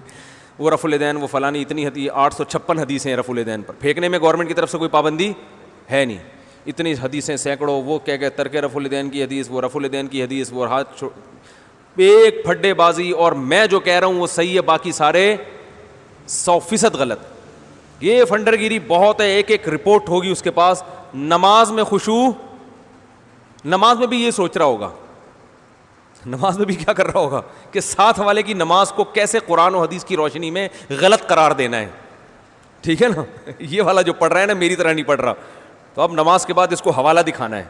وہ رفع الیدین وہ فلانی اتنی 856 حدیثیں ہیں رفع الیدین پر, پھینکنے میں گورنمنٹ کی طرف سے کوئی پابندی ہے نہیں. اتنی حدیثیں سینکڑوں، وہ کہہ گئے ترک رفع الیدین کی حدیث، وہ رفع الیدین کی حدیث، وہ ہاتھ ایک پھڈے بازی، اور میں جو کہہ رہا ہوں وہ صحیح ہے، باقی سارے 100% غلط. یہ فنڈر گیری بہت ہے. ایک ایک رپورٹ ہوگی اس کے پاس. نماز میں خشوع، نماز میں بھی یہ سوچ رہا ہوگا، نماز میں بھی کیا کر رہا ہوگا کہ ساتھ والے کی نماز کو کیسے قرآن و حدیث کی روشنی میں غلط قرار دینا ہے. ٹھیک ہے نا، یہ والا جو پڑھ رہا ہے نا میری طرح نہیں پڑھ رہا، تو اب نماز کے بعد اس کو حوالہ دکھانا ہے.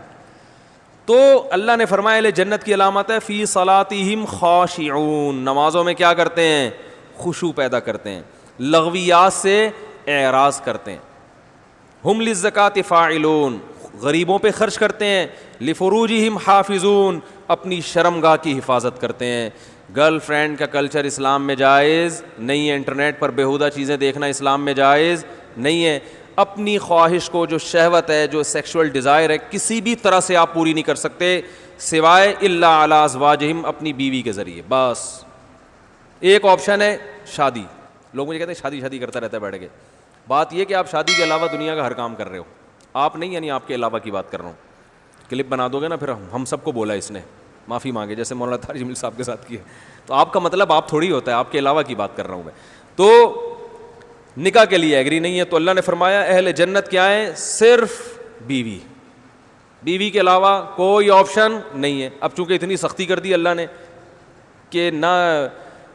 تو اللہ نے فرمایا اہل جنت کی علامت ہے فی صلاتہم خاشعون، نمازوں میں کیا کرتے ہیں؟ خشوع پیدا کرتے ہیں، لغویات سے اعراض کرتے ہیں. ہم للزکاۃ فاعلون، غریبوں پہ خرچ کرتے ہیں. لفروجہم حافظون، اپنی شرمگاہ کی حفاظت کرتے ہیں. گرل فرینڈ کا کلچر اسلام میں جائز نہیں ہے، انٹرنیٹ پر بیہودہ چیزیں دیکھنا اسلام میں جائز نہیں ہے. اپنی خواہش کو، جو شہوت ہے، جو سیکشول ڈیزائر ہے، کسی بھی طرح سے آپ پوری نہیں کر سکتے سوائے الا علی ازواجہم، اپنی بیوی کے ذریعے. بس ایک آپشن ہے شادی. لوگ مجھے کہتے ہیں شادی شادی کرتا رہتا ہے بیٹھ کے. بات یہ کہ آپ شادی کے علاوہ دنیا کا ہر کام کر رہے ہو. آپ نہیں، یعنی آپ کے علاوہ کی بات کر رہا ہوں. کلپ بنا دو گے نا، پھر ہم سب کو بولا اس نے، معافی مانگے، جیسے مولانا طارق جمیل صاحب کے ساتھ کیے. تو آپ کا مطلب آپ تھوڑی ہوتا ہے، آپ کے علاوہ کی بات کر رہا ہوں میں. تو نکاح کے لیے ایگری نہیں ہے. تو اللہ نے فرمایا اہل جنت کیا ہے؟ صرف بیوی، بیوی کے علاوہ کوئی آپشن نہیں ہے. اب چونکہ اتنی سختی کر دی اللہ نے کہ نہ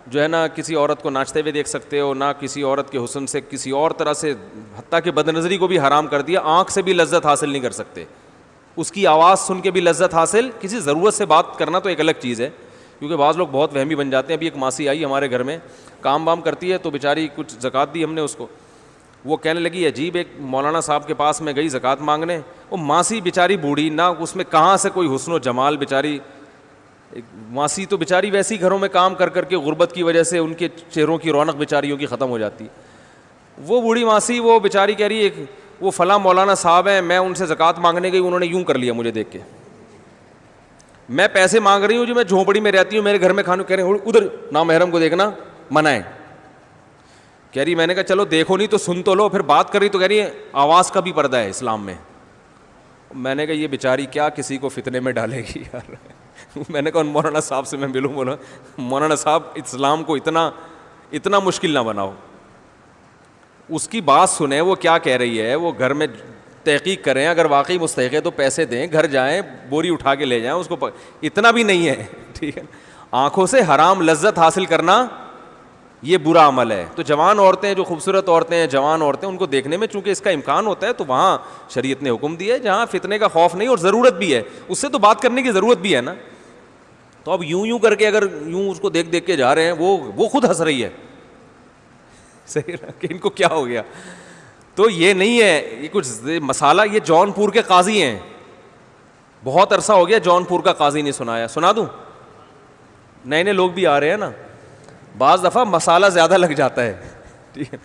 جو ہے نا کسی عورت کو ناچتے ہوئے دیکھ سکتے ہو، نہ کسی عورت کے حسن سے کسی اور طرح سے، حتیٰ کہ بد نظری کو بھی حرام کر دیا. آنکھ سے بھی لذت حاصل نہیں کر سکتے، اس کی آواز سن کے بھی لذت حاصل. کسی ضرورت سے بات کرنا تو ایک الگ چیز ہے، کیونکہ بعض لوگ بہت وہمی بن جاتے ہیں. ابھی ایک ماسی آئی ہمارے گھر میں، کام وام کرتی ہے، تو بیچاری کچھ زکوٰۃ دی ہم نے اس کو. وہ کہنے لگی عجیب، ایک مولانا صاحب کے پاس میں گئی زکوٰۃ مانگنے. وہ ماسی بیچاری بوڑھی، نہ اس میں کہاں سے کوئی حسن و جمال. بیچاری ماسی تو بیچاری ویسی گھروں میں کام کر کر کے غربت کی وجہ سے ان کے چہروں کی رونق بیچاریوں کی ختم ہو جاتی. وہ بوڑھی ماسی، وہ بیچاری کہہ رہی ہے وہ فلاں مولانا صاحب ہیں، میں ان سے زکوٰۃ مانگنے گئی، انہوں نے یوں کر لیا مجھے دیکھ کے. میں پیسے مانگ رہی ہوں جو میں جھونپڑی میں رہتی ہوں، میرے گھر میں کھانا، کہہ رہے ہیں ادھر نامحرم کو دیکھنا منع ہے. کہہ رہی، میں نے کہا چلو دیکھو نہیں تو سن تو لو. پھر بات کر رہی تو کہہ رہی ہے آواز کا بھی پردہ ہے اسلام میں. میں نے کہا یہ بیچاری کیا کسی کو فتنے میں ڈالے گی یار. میں نے کہا مولانا صاحب سے میں ملوں. بولا مولانا صاحب اسلام کو اتنا مشکل نہ بناؤ. اس کی بات سنیں وہ کیا کہہ رہی ہے، وہ گھر میں تحقیق کریں، اگر واقعی مستحق ہے تو پیسے دیں، گھر جائیں بوری اٹھا کے لے جائیں اس کو. اتنا بھی نہیں ہے، ٹھیک ہے. آنکھوں سے حرام لذت حاصل کرنا یہ برا عمل ہے. تو جوان عورتیں، جو خوبصورت عورتیں ہیں، جوان عورتیں، ان کو دیکھنے میں چونکہ اس کا امکان ہوتا ہے تو وہاں شریعت نے حکم دیا ہے جہاں فتنے کا خوف نہیں اور ضرورت بھی ہے، اس سے تو بات کرنے کی ضرورت بھی ہے نا. تو اب یوں کر کے اگر یوں اس کو دیکھ کے جا رہے ہیں، وہ خود ہنس رہی ہے، صحیح کہ ان کو کیا ہو گیا. تو یہ نہیں ہے، یہ کچھ مسالہ. یہ جونپور کے قاضی ہیں، بہت عرصہ ہو گیا جونپور کا قاضی نہیں سنایا. سنا دوں؟ نئے نئے لوگ بھی آ رہے ہیں نا، بعض دفعہ مسالہ زیادہ لگ جاتا ہے، ٹھیک ہے.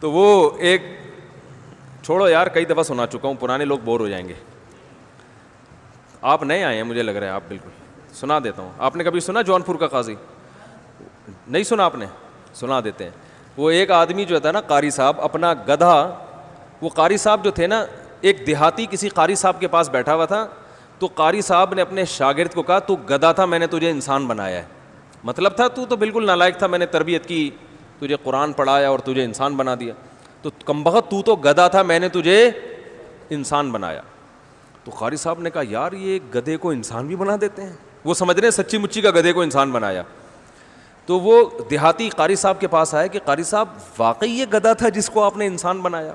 تو وہ ایک چھوڑو یار، کئی دفعہ سنا چکا ہوں، پرانے لوگ بور ہو جائیں گے. آپ نئے آئے ہیں مجھے لگ رہا ہے، آپ بالکل سنا دیتا ہوں. آپ نے کبھی سنا جونپور کا قاضی؟ نہیں سنا آپ نے؟ سنا دیتے ہیں. وہ ایک آدمی جو تھا نا قاری صاحب، اپنا گدھا، وہ قاری صاحب جو تھے نا، ایک دیہاتی کسی قاری صاحب کے پاس بیٹھا ہوا تھا. تو قاری صاحب نے اپنے شاگرد کو کہا تو گدھا تھا، میں نے تجھے انسان بنایا ہے. مطلب تھا تو بالکل نالائق تھا، میں نے تربیت کی، تجھے قرآن پڑھایا اور تجھے انسان بنا دیا. تو کمبخت تو گدھا تھا، میں نے تجھے انسان بنایا. تو قاری صاحب نے کہا یار یہ گدھے کو انسان بھی بنا دیتے ہیں. وہ سمجھ رہے ہیں سچی مچی کا گدھے کو انسان بنایا. تو وہ دیہاتی قاری صاحب کے پاس آئے کہ قاری صاحب واقعی یہ گدھا تھا جس کو آپ نے انسان بنایا.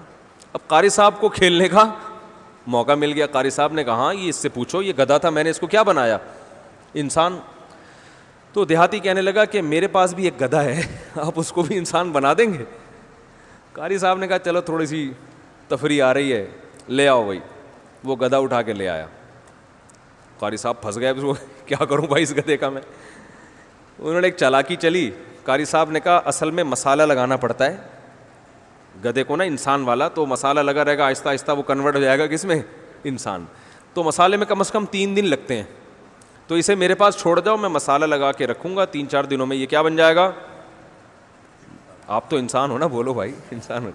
اب قاری صاحب کو کھیلنے کا موقع مل گیا. قاری صاحب نے کہا ہاں یہ اس سے پوچھو، یہ گدھا تھا، میں نے اس کو کیا بنایا؟ انسان. تو دیہاتی کہنے لگا کہ میرے پاس بھی ایک گدھا ہے، آپ اس کو بھی انسان بنا دیں گے؟ قاری صاحب نے کہا چلو تھوڑی سی تفریح آ رہی ہے، لے آؤ بھائی. وہ گدھا اٹھا کے لے آیا. قاری صاحب پھنس گئے، کیا کروں بھائی اس گدھے کا میں. انہوں نے ایک چالاکی چلی. قاری صاحب نے کہا اصل میں مسالہ لگانا پڑتا ہے گدھے کو نا، انسان والا، تو مسالہ لگا رہے گا، آہستہ آہستہ وہ کنورٹ ہو جائے گا کس میں؟ انسان. تو مسالے میں کم از کم 3 دن لگتے ہیں. تو اسے میرے پاس چھوڑ جاؤ، میں مسالہ لگا کے رکھوں گا، 3-4 دنوں میں یہ کیا بن جائے گا؟ آپ تو انسان ہو نا، بولو بھائی انسان ہو.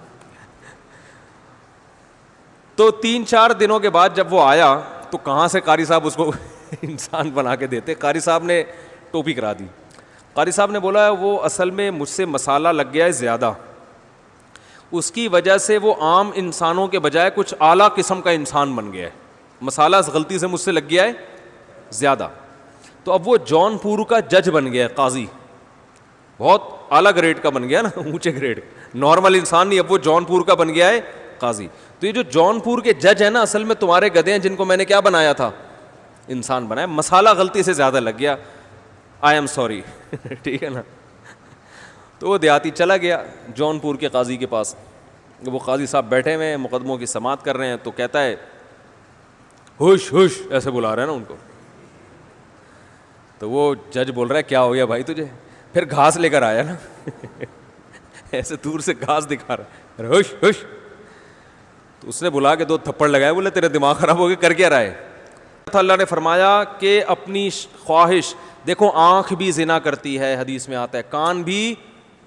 تو 3-4 دنوں کے بعد جب وہ آیا تو کہاں سے قاری صاحب اس کو انسان بنا کے دیتے. قاری صاحب نے ٹوپی کرا دی. قاری صاحب نے بولا وہ اصل میں مجھ سے مسالہ لگ گیا ہے زیادہ, اس کی وجہ سے وہ عام انسانوں کے بجائے کچھ اعلیٰ قسم کا انسان بن گیا ہے, مسالہ غلطی سے مجھ سے لگ گیا ہے زیادہ. تو اب وہ جون پور کا جج بن گیا ہے, قاضی, بہت اعلیٰ گریڈ کا بن گیا نا, اونچے گریڈ, نارمل انسان نہیں, اب وہ جون پور کا بن گیا ہے قاضی. تو یہ جو جون پور کے جج ہیں نا اصل میں تمہارے گدھے ہیں جن کو میں نے کیا بنایا تھا, انسان بنایا, مسالہ غلطی سے زیادہ لگ گیا, آئی ایم سوری. ٹھیک ہے نا. تو وہ دیہاتی چلا گیا جون پور کے قاضی کے پاس. وہ قاضی صاحب بیٹھے ہوئے ہیں, مقدموں کی سماعت کر رہے ہیں, تو کہتا ہے ہوش ہوش, ایسے بلا رہے ہیں نا ان کو. تو وہ جج بول رہا ہے کیا ہو گیا بھائی تجھے؟ پھر گھاس لے کر آیا نا, ایسے دور سے گھاس دکھا رہا ہے, ہوش ہوش. تو اس نے بلا کے 2 تھپڑ لگائے, بولے تیرے دماغ خراب ہو گیا, کر کیا رہا ہے؟ اللہ نے فرمایا کہ اپنی خواہش, دیکھو آنکھ بھی زنا کرتی ہے, حدیث میں آتا ہے, کان بھی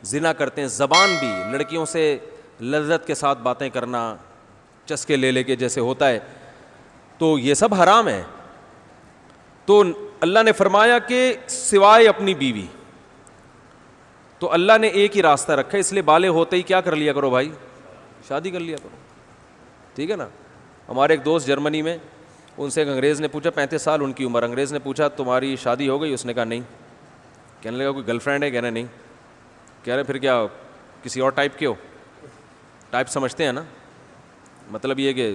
زنا کرتے ہیں, زبان بھی, لڑکیوں سے لذت کے ساتھ باتیں کرنا, چسکے لے کے جیسے ہوتا ہے, تو یہ سب حرام ہے. تو اللہ نے فرمایا کہ سوائے اپنی بیوی. تو اللہ نے ایک ہی راستہ رکھا, اس لیے بالغ ہوتے ہی کیا کر لیا کرو بھائی, شادی کر لیا کرو. ٹھیک ہے نا. ہمارے ایک دوست جرمنی میں, ان سے ایک انگریز نے پوچھا, 35 سال ان کی عمر, انگریز نے پوچھا تمہاری شادی ہو گئی؟ اس نے کہا نہیں. کہنے لگا کوئی گرل فرینڈ ہے؟ کہنا نہیں. کہہ رہے پھر کیا کسی اور ٹائپ کے ہو؟ ٹائپ سمجھتے ہیں نا, مطلب یہ کہ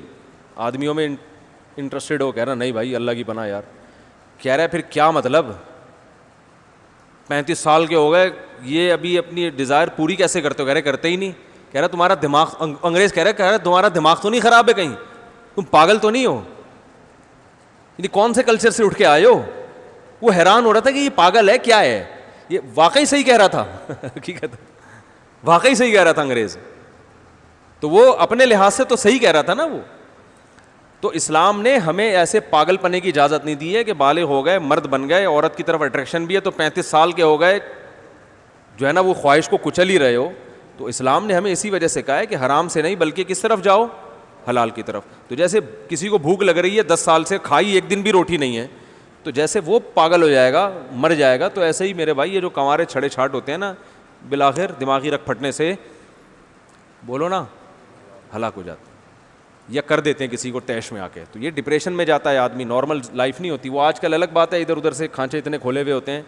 آدمیوں میں انٹرسٹڈ ہو. کہہ رہا نہیں بھائی اللہ کی پناہ یار. کہہ رہا ہے پھر کیا مطلب, 35 سال کے ہو گئے, یہ ابھی اپنی ڈیزائر پوری کیسے کرتے ہو؟ کہہ رہے کرتے ہی نہیں. کہہ رہا تمہارا دماغ, انگریز کہہ رہا تمہارا دماغ تو نہیں خراب ہے کہیں, تم پاگل تو نہیں ہو, یعنی کون سے کلچر سے اٹھ کے آئے ہو؟ وہ حیران ہو رہا تھا کہ یہ پاگل ہے کیا ہے. یہ واقعی صحیح کہہ رہا تھا, حقیقت واقعی صحیح کہہ رہا تھا انگریز. تو وہ اپنے لحاظ سے تو صحیح کہہ رہا تھا نا وہ. تو اسلام نے ہمیں ایسے پاگل پنے کی اجازت نہیں دی ہے کہ بالغ ہو گئے, مرد بن گئے, عورت کی طرف اٹریکشن بھی ہے, تو 35 سال کے ہو گئے جو ہے نا وہ خواہش کو کچل ہی رہے ہو. تو اسلام نے ہمیں اسی وجہ سے کہا ہے کہ حرام سے نہیں بلکہ کس طرف جاؤ, حلال کی طرف. تو جیسے کسی کو بھوک لگ رہی ہے, 10 سال سے کھائی ایک دن بھی روٹی نہیں ہے, تو جیسے وہ پاگل ہو جائے گا, مر جائے گا, تو ایسے ہی میرے بھائی یہ جو کنوارے چھڑے چھاٹ ہوتے ہیں نا, بالآخر دماغی رگ پھٹنے سے بولو نا ہلاک ہو جاتے ہیں, یا کر دیتے ہیں کسی کو تیش میں آ کے. تو یہ ڈپریشن میں جاتا ہے آدمی, نارمل لائف نہیں ہوتی. وہ آج کل الگ بات ہے, ادھر ادھر سے کھانچے اتنے کھولے ہوئے ہوتے ہیں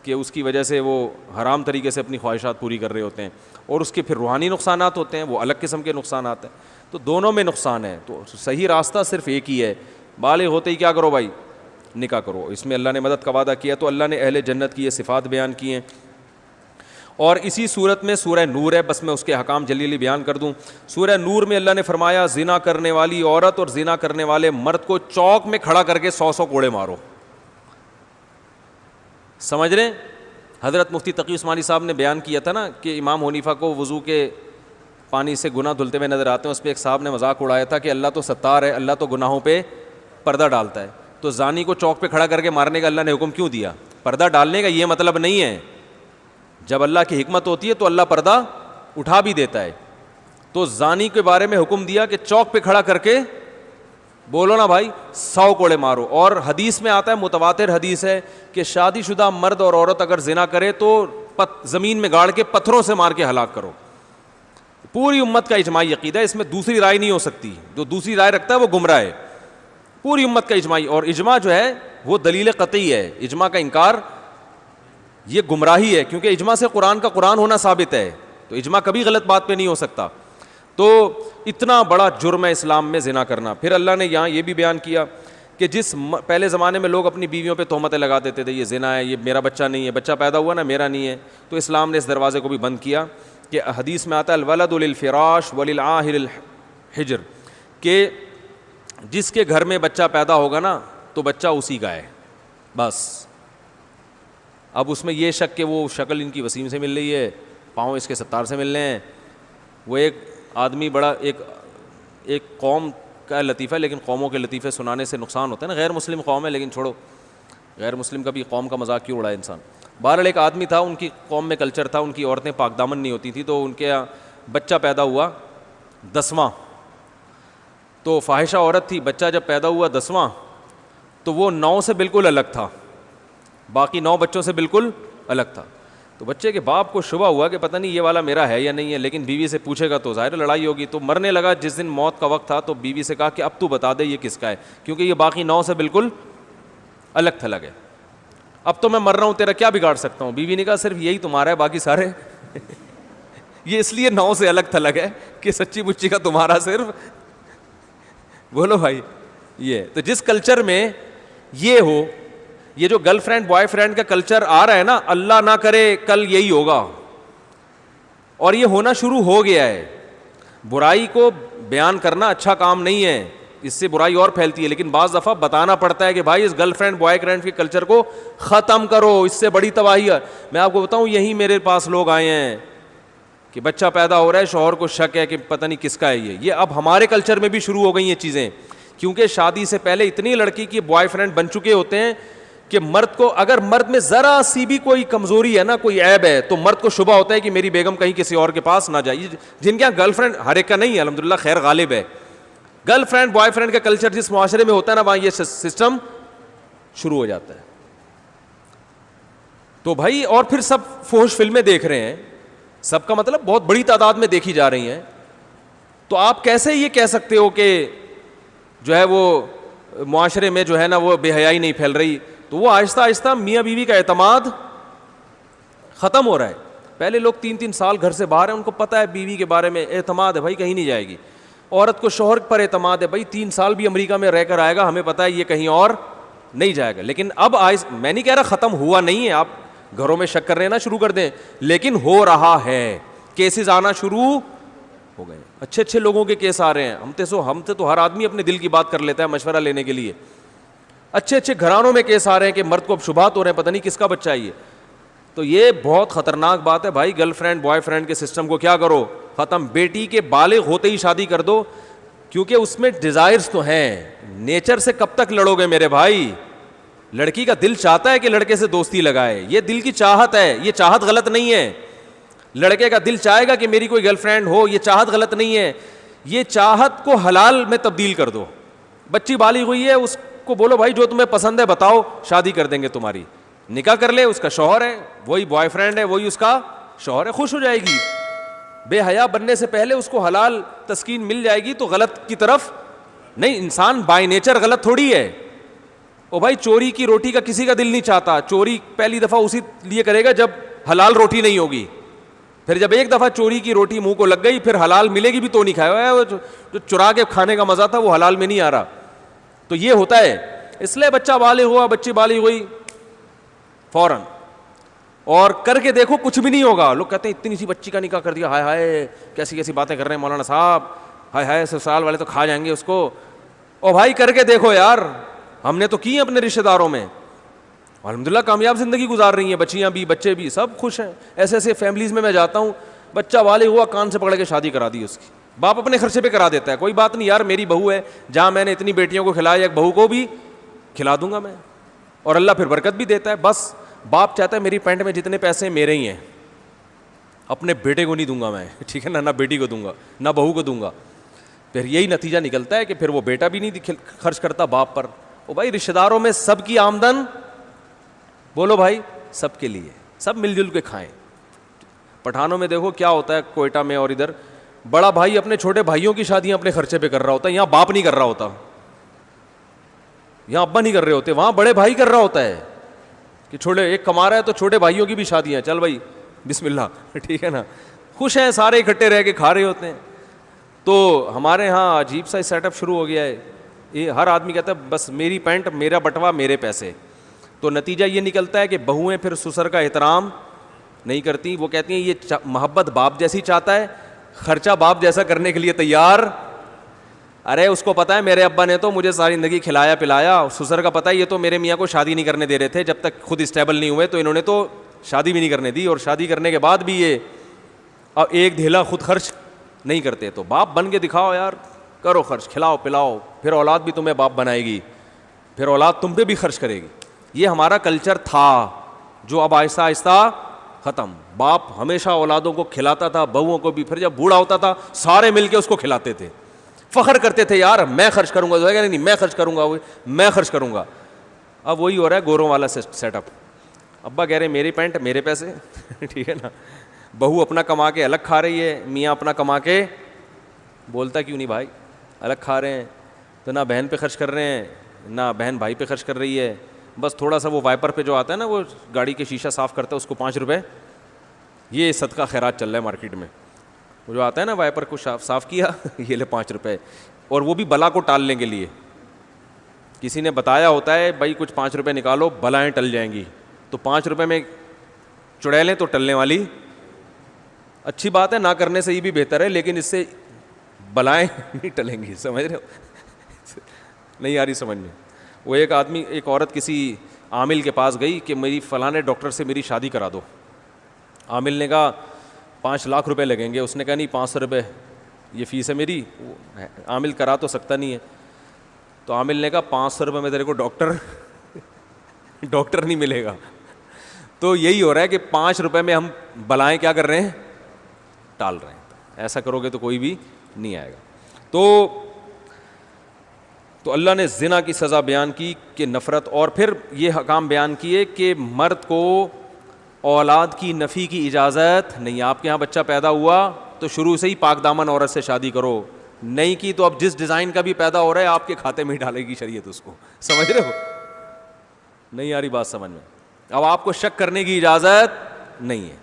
کہ اس کی وجہ سے وہ حرام طریقے سے اپنی خواہشات پوری کر رہے ہوتے ہیں, اور اس کے پھر روحانی نقصانات ہوتے ہیں, وہ الگ قسم کے نقصانات ہیں. تو دونوں میں نقصان ہے. تو صحیح راستہ صرف ایک ہی ہے, بالغ ہوتے ہی کیا کرو بھائی, نکاح کرو. اس میں اللہ نے مدد کا وعدہ کیا. تو اللہ نے اہل جنت کی یہ صفات بیان کی ہیں. اور اسی صورت میں سورہ نور ہے, بس میں اس کے احکام جلیلی بیان کر دوں. سورہ نور میں اللہ نے فرمایا زنا کرنے والی عورت اور زنا کرنے والے مرد کو چوک میں کھڑا کر کے 100 کوڑے مارو. سمجھ رہے ہیں؟ حضرت مفتی تقی عثمانی صاحب نے بیان کیا تھا نا کہ امام حنیفہ کو وضو کے پانی سے گناہ دھلتے ہوئے نظر آتے ہیں. اس پہ ایک صاحب نے مذاق اڑایا تھا کہ اللہ تو ستار ہے, اللہ تو گناہوں پہ پردہ ڈالتا ہے, تو زانی کو چوک پہ کھڑا کر کے مارنے کا اللہ نے حکم کیوں دیا؟ پردہ ڈالنے کا یہ مطلب نہیں ہے. جب اللہ کی حکمت ہوتی ہے تو اللہ پردہ اٹھا بھی دیتا ہے. تو زانی کے بارے میں حکم دیا کہ چوک پہ کھڑا کر کے بولو نا بھائی 100 کوڑے مارو. اور حدیث میں آتا ہے, متواتر حدیث ہے, کہ شادی شدہ مرد اور عورت اگر زنا کرے تو زمین میں گاڑ کے پتھروں سے مار کے ہلاک کرو. پوری امت کا اجماعی عقیدہ ہے, اس میں دوسری رائے نہیں ہو سکتی. جو دوسری رائے رکھتا ہے وہ گمراہ ہے. پوری امت کا اجماعی, اور اجماع جو ہے وہ دلیل قطعی ہے. اجماع کا انکار یہ گمراہی ہے, کیونکہ اجماع سے قرآن کا قرآن ہونا ثابت ہے. تو اجماع کبھی غلط بات پہ نہیں ہو سکتا. تو اتنا بڑا جرم ہے اسلام میں زنا کرنا. پھر اللہ نے یہاں یہ بھی بیان کیا کہ جس پہلے زمانے میں لوگ اپنی بیویوں پہ تہمتیں لگا دیتے تھے, یہ زنا ہے, یہ میرا بچہ نہیں ہے, بچہ پیدا ہوا نا میرا نہیں ہے, تو اسلام نے اس دروازے کو بھی بند کیا. کہ حدیث میں آتا ہے الولد للفراش وللعاہر الحجر, کہ جس کے گھر میں بچہ پیدا ہوگا نا تو بچہ اسی کا ہے بس. اب اس میں یہ شک کہ وہ شکل ان کی وسیم سے مل رہی ہے, پاؤں اس کے ستار سے مل رہے ہیں. وہ ایک آدمی بڑا ایک قوم کا لطیفہ, لیکن قوموں کے لطیفے سنانے سے نقصان ہوتا ہے نا. غیر مسلم قوم ہے لیکن چھوڑو, غیر مسلم کا بھی قوم کا مذاق کیوں اڑائے انسان. بہرحال ایک آدمی تھا, ان کی قوم میں کلچر تھا, ان کی عورتیں پاک دامن نہیں ہوتی تھیں, تو ان کے بچہ پیدا ہوا 10واں, تو فاحشہ عورت تھی, بچہ جب پیدا ہوا 10واں, تو وہ 9 سے بالکل الگ تھا, باقی 9 بچوں سے بالکل الگ تھا. تو بچے کے باپ کو شبہ ہوا کہ پتہ نہیں یہ والا میرا ہے یا نہیں ہے, لیکن بیوی سے پوچھے گا تو ظاہر لڑائی ہوگی. تو مرنے لگا, جس دن موت کا وقت تھا تو بیوی سے کہا کہ اب تو بتا دے یہ کس کا ہے, کیونکہ یہ باقی 9 سے بالکل الگ تھلگ ہے, اب تو میں مر رہا ہوں, تیرا کیا بگاڑ سکتا ہوں. بیوی نے کہا صرف یہی تمہارا ہے, باقی سارے یہ اس لیے 9 سے الگ تھلگ ہے کہ سچی مچی کا تمہارا صرف. بولو بھائی, یہ تو جس کلچر میں یہ ہو, یہ جو گرل فرینڈ بوائے فرینڈ کا کلچر آ رہا ہے نا, اللہ نہ کرے کل یہی ہوگا, اور یہ ہونا شروع ہو گیا ہے. برائی کو بیان کرنا اچھا کام نہیں ہے, اس سے برائی اور پھیلتی ہے, لیکن بعض دفعہ بتانا پڑتا ہے کہ بھائی اس گرل فرینڈ بوائے فرینڈ کے کلچر کو ختم کرو, اس سے بڑی تباہی ہے. میں آپ کو بتاؤں, یہی میرے پاس لوگ آئے ہیں کہ بچہ پیدا ہو رہا ہے, شوہر کو شک ہے کہ پتہ نہیں کس کا ہے یہ اب ہمارے کلچر میں بھی شروع ہو گئی یہ چیزیں, کیونکہ شادی سے پہلے اتنی لڑکی کی بوائے فرینڈ بن چکے ہوتے ہیں کہ مرد کو, اگر مرد میں ذرا سی بھی کوئی کمزوری ہے نا, کوئی عیب ہے, تو مرد کو شبہ ہوتا ہے کہ میری بیگم کہیں کسی اور کے پاس نہ جائے. جن کے یہاں گرل فرینڈ, ہر ایک کا نہیں ہے الحمدللہ, خیر غالب ہے, گرل فرینڈ بوائے فرینڈ کا کلچر جس معاشرے میں ہوتا ہے نا, وہاں یہ سسٹم شروع ہو جاتا ہے. تو بھائی, اور پھر سب فحش فلمیں دیکھ رہے ہیں, سب کا مطلب بہت بڑی تعداد میں دیکھی جا رہی ہیں, تو آپ کیسے یہ کہہ سکتے ہو کہ جو ہے وہ معاشرے میں جو ہے نا وہ بے حیائی نہیں پھیل رہی. تو وہ آہستہ آہستہ میاں بیوی کا اعتماد ختم ہو رہا ہے. پہلے لوگ 3 سال گھر سے باہر ہیں, ان کو پتہ ہے بیوی کے بارے میں, اعتماد ہے بھائی, کہیں نہیں جائے گی. عورت کو شوہر پر اعتماد ہے, بھائی 3 سال بھی امریکہ میں رہ کر آئے گا, ہمیں پتہ ہے یہ کہیں اور نہیں جائے گا. لیکن اب میں نہیں کہہ رہا ختم ہوا نہیں ہے, آپ گھروں میں شک کرنے نہ شروع کر دیں, لیکن ہو رہا ہے, کیسز آنا شروع ہو گئے, اچھے اچھے لوگوں کے کیس آ رہے ہیں. ہم سے تو ہر آدمی اپنے دل کی بات کر لیتا ہے مشورہ لینے کے لیے. اچھے اچھے گھرانوں میں کیس آ رہے ہیں کہ مرد کو اب شبہات ہو رہے ہیں, پتہ نہیں کس کا بچہ ہے یہ. تو یہ بہت خطرناک بات ہے بھائی. گرل فرینڈ بوائے فرینڈ کے سسٹم کو کیا کرو, ختم. بیٹی کے بالغ ہوتے ہی شادی کر دو, کیونکہ اس میں ڈیزائرز تو ہیں. نیچر سے کب تک لڑو گے میرے بھائی؟ لڑکی کا دل چاہتا ہے کہ لڑکے سے دوستی لگائے, یہ دل کی چاہت ہے, یہ چاہت غلط نہیں ہے. لڑکے کا دل چاہے گا کہ میری کوئی گرل فرینڈ ہو, یہ چاہت غلط نہیں ہے. یہ چاہت کو حلال میں تبدیل کر دو. بچی بالغ ہوئی ہے, اس کو بولو بھائی جو تمہیں پسند ہے بتاؤ, شادی کر دیں گے تمہاری, نکاح کر لے, اس کا شوہر ہے, وہی بوائے فرینڈ ہے, وہی اس کا شوہر ہے, خوش ہو جائے گی. بے حیا بننے سے پہلے اس کو حلال تسکین مل جائے گی, تو غلط کی طرف نہیں. انسان بائی نیچر غلط تھوڑی ہے. او بھائی, چوری کی روٹی کا کسی کا دل نہیں چاہتا. چوری پہلی دفعہ اسی لیے کرے گا جب حلال روٹی نہیں ہوگی. پھر جب ایک دفعہ چوری کی روٹی منہ کو لگ گئی, پھر حلال ملے گی بھی تو نہیں کھایا. جو چرا کے کھانے کا مزہ تھا وہ حلال میں نہیں آ رہا. تو یہ ہوتا ہے. اس لیے بچہ بالغ ہوا, بچی بالغ ہوئی, فوراً اور کر کے دیکھو کچھ بھی نہیں ہوگا. لوگ کہتے ہیں اتنی سی بچی کا نکاح کر دیا, ہائے ہائے کیسی کیسی باتیں کر رہے ہیں مولانا صاحب, ہائے ہائے سسرال والے تو کھا جائیں گے اس کو. او بھائی کر کے دیکھو یار, ہم نے تو کی اپنے رشتہ داروں میں, الحمدللہ کامیاب زندگی گزار رہی ہیں, بچیاں بھی بچے بھی سب خوش ہیں. ایسے ایسے فیملیز میں جاتا ہوں, بچہ بالغ ہوا, کان سے پکڑ کے شادی کرا دی اس کی. باپ اپنے خرچے پہ کرا دیتا ہے, کوئی بات نہیں یار میری بہو ہے, جہاں میں نے اتنی بیٹیوں کو کھلایا ایک بہو کو بھی کھلا دوں گا میں, اور اللہ پھر برکت بھی دیتا ہے. بس باپ چاہتا ہے میری پینٹ میں جتنے پیسے میرے ہی ہیں, اپنے بیٹے کو نہیں دوں گا میں, ٹھیک ہے نا, نہ بیٹی کو دوں گا نہ بہو کو دوں گا. پھر یہی نتیجہ نکلتا ہے کہ پھر وہ بیٹا بھی نہیں خرچ کرتا باپ پر. او بھائی رشتہ داروں میں سب کی آمدن, بولو بھائی, سب کے لیے, سب مل جل کے کھائیں. پٹھانوں میں دیکھو کیا ہوتا ہے, کوئٹہ میں اور ادھر, بڑا بھائی اپنے چھوٹے بھائیوں کی شادیاں اپنے خرچے پہ کر رہا ہوتا ہے. یہاں باپ نہیں کر رہا ہوتا, یہاں ابا نہیں کر رہے ہوتے, وہاں بڑے بھائی کر رہا ہوتا ہے کہ چھوٹے ایک کما رہا ہے تو چھوٹے بھائیوں کی بھی شادیاں, چل بھائی بسم اللہ, ٹھیک ہے نا, خوش ہیں سارے اکٹھے رہ کے کھا رہے ہوتے ہیں. تو ہمارے ہاں عجیب سا سیٹ اپ شروع ہو گیا ہے. یہ ہر آدمی کہتا ہے بس میری پینٹ میرا بٹوا میرے پیسے. تو نتیجہ یہ نکلتا ہے کہ بہویں پھر سسر کا احترام نہیں کرتی. وہ کہتی ہیں یہ محبت باپ جیسی چاہتا ہے, خرچہ باپ جیسا کرنے کے لیے تیار. ارے اس کو پتا ہے میرے ابا نے تو مجھے ساری زندگی کھلایا پلایا, سسر کا پتا ہے یہ تو میرے میاں کو شادی نہیں کرنے دے رہے تھے, جب تک خود اسٹیبل نہیں ہوئے تو انہوں نے تو شادی بھی نہیں کرنے دی, اور شادی کرنے کے بعد بھی یہ اب ایک دھیلا خود خرچ نہیں کرتے. تو باپ بن کے دکھاؤ یار, کرو خرچ, کھلاؤ پلاؤ, پھر اولاد بھی تمہیں باپ بنائے گی, پھر اولاد تم پہ بھی خرچ کرے گی. یہ ہمارا کلچر تھا جو اب آہستہ آہستہ ختم. باپ ہمیشہ اولادوں کو کھلاتا تھا, بہوؤں کو بھی, پھر جب بوڑھا ہوتا تھا سارے مل کے اس کو کھلاتے تھے. فخر کرتے تھے یار میں خرچ کروں گا, نہیں میں خرچ کروں گا, میں خرچ کروں گا. اب وہی ہو رہا ہے گوروں والا سیٹ اپ. ابا کہہ رہے میری پینٹ میرے پیسے, ٹھیک ہے نا. بہو اپنا کما کے الگ کھا رہی ہے, میاں اپنا کما کے, بولتا کیوں نہیں بھائی, الگ کھا رہے ہیں تو نہ بہن پہ خرچ کر رہے ہیں نہ بہن بھائی پہ خرچ کر رہی ہے. بس تھوڑا سا وہ وائپر پہ جو آتا ہے نا, وہ گاڑی کے شیشہ صاف کرتا ہے, اس کو 5 روپے, یہ صدقہ خیرات چل رہا ہے مارکیٹ میں. وہ جو آتا ہے نا وائپر کو صاف کیا, یہ لے 5 روپے, اور وہ بھی بلا کو ٹالنے کے لیے. کسی نے بتایا ہوتا ہے بھائی کچھ 5 روپے نکالو بلائیں ٹل جائیں گی, تو 5 روپے میں چڑیلیں تو ٹلنے والی. اچھی بات ہے, نہ کرنے سے یہ بھی بہتر ہے, لیکن اس سے بلائیں نہیں ٹلیں گی. سمجھ رہے ہو, نہیں آ رہی سمجھ میں. وہ ایک عورت کسی عامل کے پاس گئی کہ میری فلاں ڈاکٹر سے میری شادی کرا دو. عامل نے کہا 5 لاکھ روپے لگیں گے. اس نے کہا نہیں 500 روپے یہ فیس ہے میری. عامل کرا تو سکتا نہیں ہے, تو عامل نے کہا 500 روپے میں تیرے کو ڈاکٹر نہیں ملے گا. تو یہی ہو رہا ہے کہ 5 روپے میں ہم بلائیں کیا کر رہے ہیں, ٹال رہے ہیں. ایسا کرو گے تو کوئی بھی نہیں آئے گا. تو اللہ نے زنا کی سزا بیان کی کہ نفرت, اور پھر یہ حکام بیان کیے کہ مرد کو اولاد کی نفی کی اجازت نہیں. آپ کے یہاں بچہ پیدا ہوا تو شروع سے ہی پاک دامن عورت سے شادی کرو, نہیں کی تو اب جس ڈیزائن کا بھی پیدا ہو رہا ہے آپ کے کھاتے میں ہی ڈالے گی شریعت اس کو. سمجھ رہے ہو, نہیں آ رہی بات سمجھ میں. اب آپ کو شک کرنے کی اجازت نہیں ہے.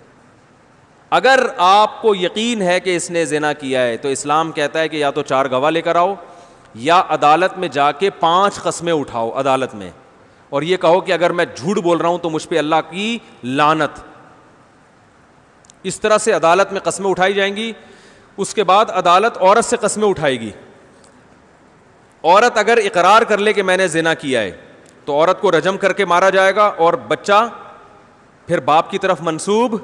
اگر آپ کو یقین ہے کہ اس نے زنا کیا ہے تو اسلام کہتا ہے کہ یا تو 4 گواہ لے کر آؤ, یا عدالت میں جا کے 5 قسمیں اٹھاؤ عدالت میں, اور یہ کہو کہ اگر میں جھوٹ بول رہا ہوں تو مجھ پہ اللہ کی لعنت. اس طرح سے عدالت میں قسمیں اٹھائی جائیں گی. اس کے بعد عدالت عورت سے قسمیں اٹھائے گی. عورت اگر اقرار کر لے کہ میں نے زنا کیا ہے تو عورت کو رجم کر کے مارا جائے گا, اور بچہ پھر باپ کی طرف منسوب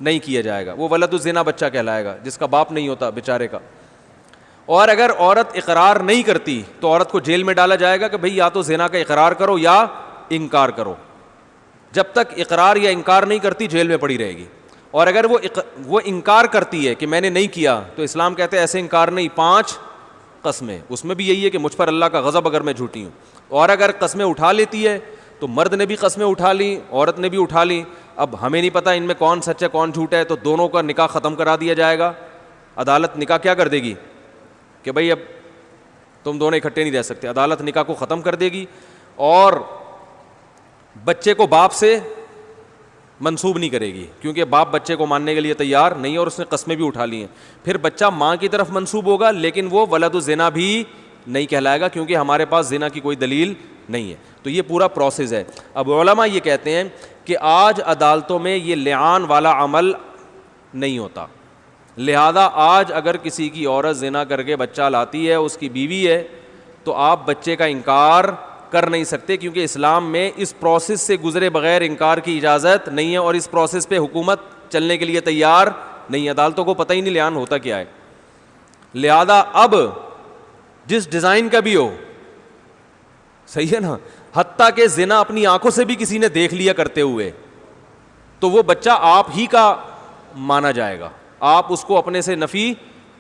نہیں کیا جائے گا. وہ ولد الزنا بچہ کہلائے گا جس کا باپ نہیں ہوتا بیچارے کا. اور اگر عورت اقرار نہیں کرتی تو عورت کو جیل میں ڈالا جائے گا کہ بھئی یا تو زنا کا اقرار کرو یا انکار کرو. جب تک اقرار یا انکار نہیں کرتی جیل میں پڑی رہے گی. اور اگر وہ انکار کرتی ہے کہ میں نے نہیں کیا تو اسلام کہتے ہیں ایسے انکار نہیں, 5 قسمیں. اس میں بھی یہی ہے کہ مجھ پر اللہ کا غضب اگر میں جھوٹی ہوں. اور اگر قسمیں اٹھا لیتی ہے تو مرد نے بھی قسمیں اٹھا لی, عورت نے بھی اٹھا لی. اب ہمیں نہیں پتہ ان میں کون سچ ہے کون جھوٹ ہے, تو دونوں کا نکاح ختم کرا دیا جائے گا. عدالت نکاح کیا کر دے گی کہ بھئی اب تم دونوں اکٹھے نہیں رہ سکتے. عدالت نکاح کو ختم کر دے گی, اور بچے کو باپ سے منسوب نہیں کرے گی, کیونکہ باپ بچے کو ماننے کے لیے تیار نہیں ہے اور اس نے قسمیں بھی اٹھا لی ہیں. پھر بچہ ماں کی طرف منسوب ہوگا, لیکن وہ ولد الزنا بھی نہیں کہلائے گا, کیونکہ ہمارے پاس زنا کی کوئی دلیل نہیں ہے. تو یہ پورا پروسیس ہے. اب علماء یہ کہتے ہیں کہ آج عدالتوں میں یہ لعان والا عمل نہیں ہوتا, لہذا آج اگر کسی کی عورت زنا کر کے بچہ لاتی ہے, اس کی بیوی ہے, تو آپ بچے کا انکار کر نہیں سکتے, کیونکہ اسلام میں اس پروسیس سے گزرے بغیر انکار کی اجازت نہیں ہے, اور اس پروسیس پہ حکومت چلنے کے لیے تیار نہیں ہے. عدالتوں کو پتہ ہی نہیں لعان ہوتا کیا ہے. لہذا اب جس ڈیزائن کا بھی ہو, صحیح ہے نا, حتیٰ کہ زنا اپنی آنکھوں سے بھی کسی نے دیکھ لیا کرتے ہوئے, تو وہ بچہ آپ ہی کا مانا جائے گا. آپ اس کو اپنے سے نفی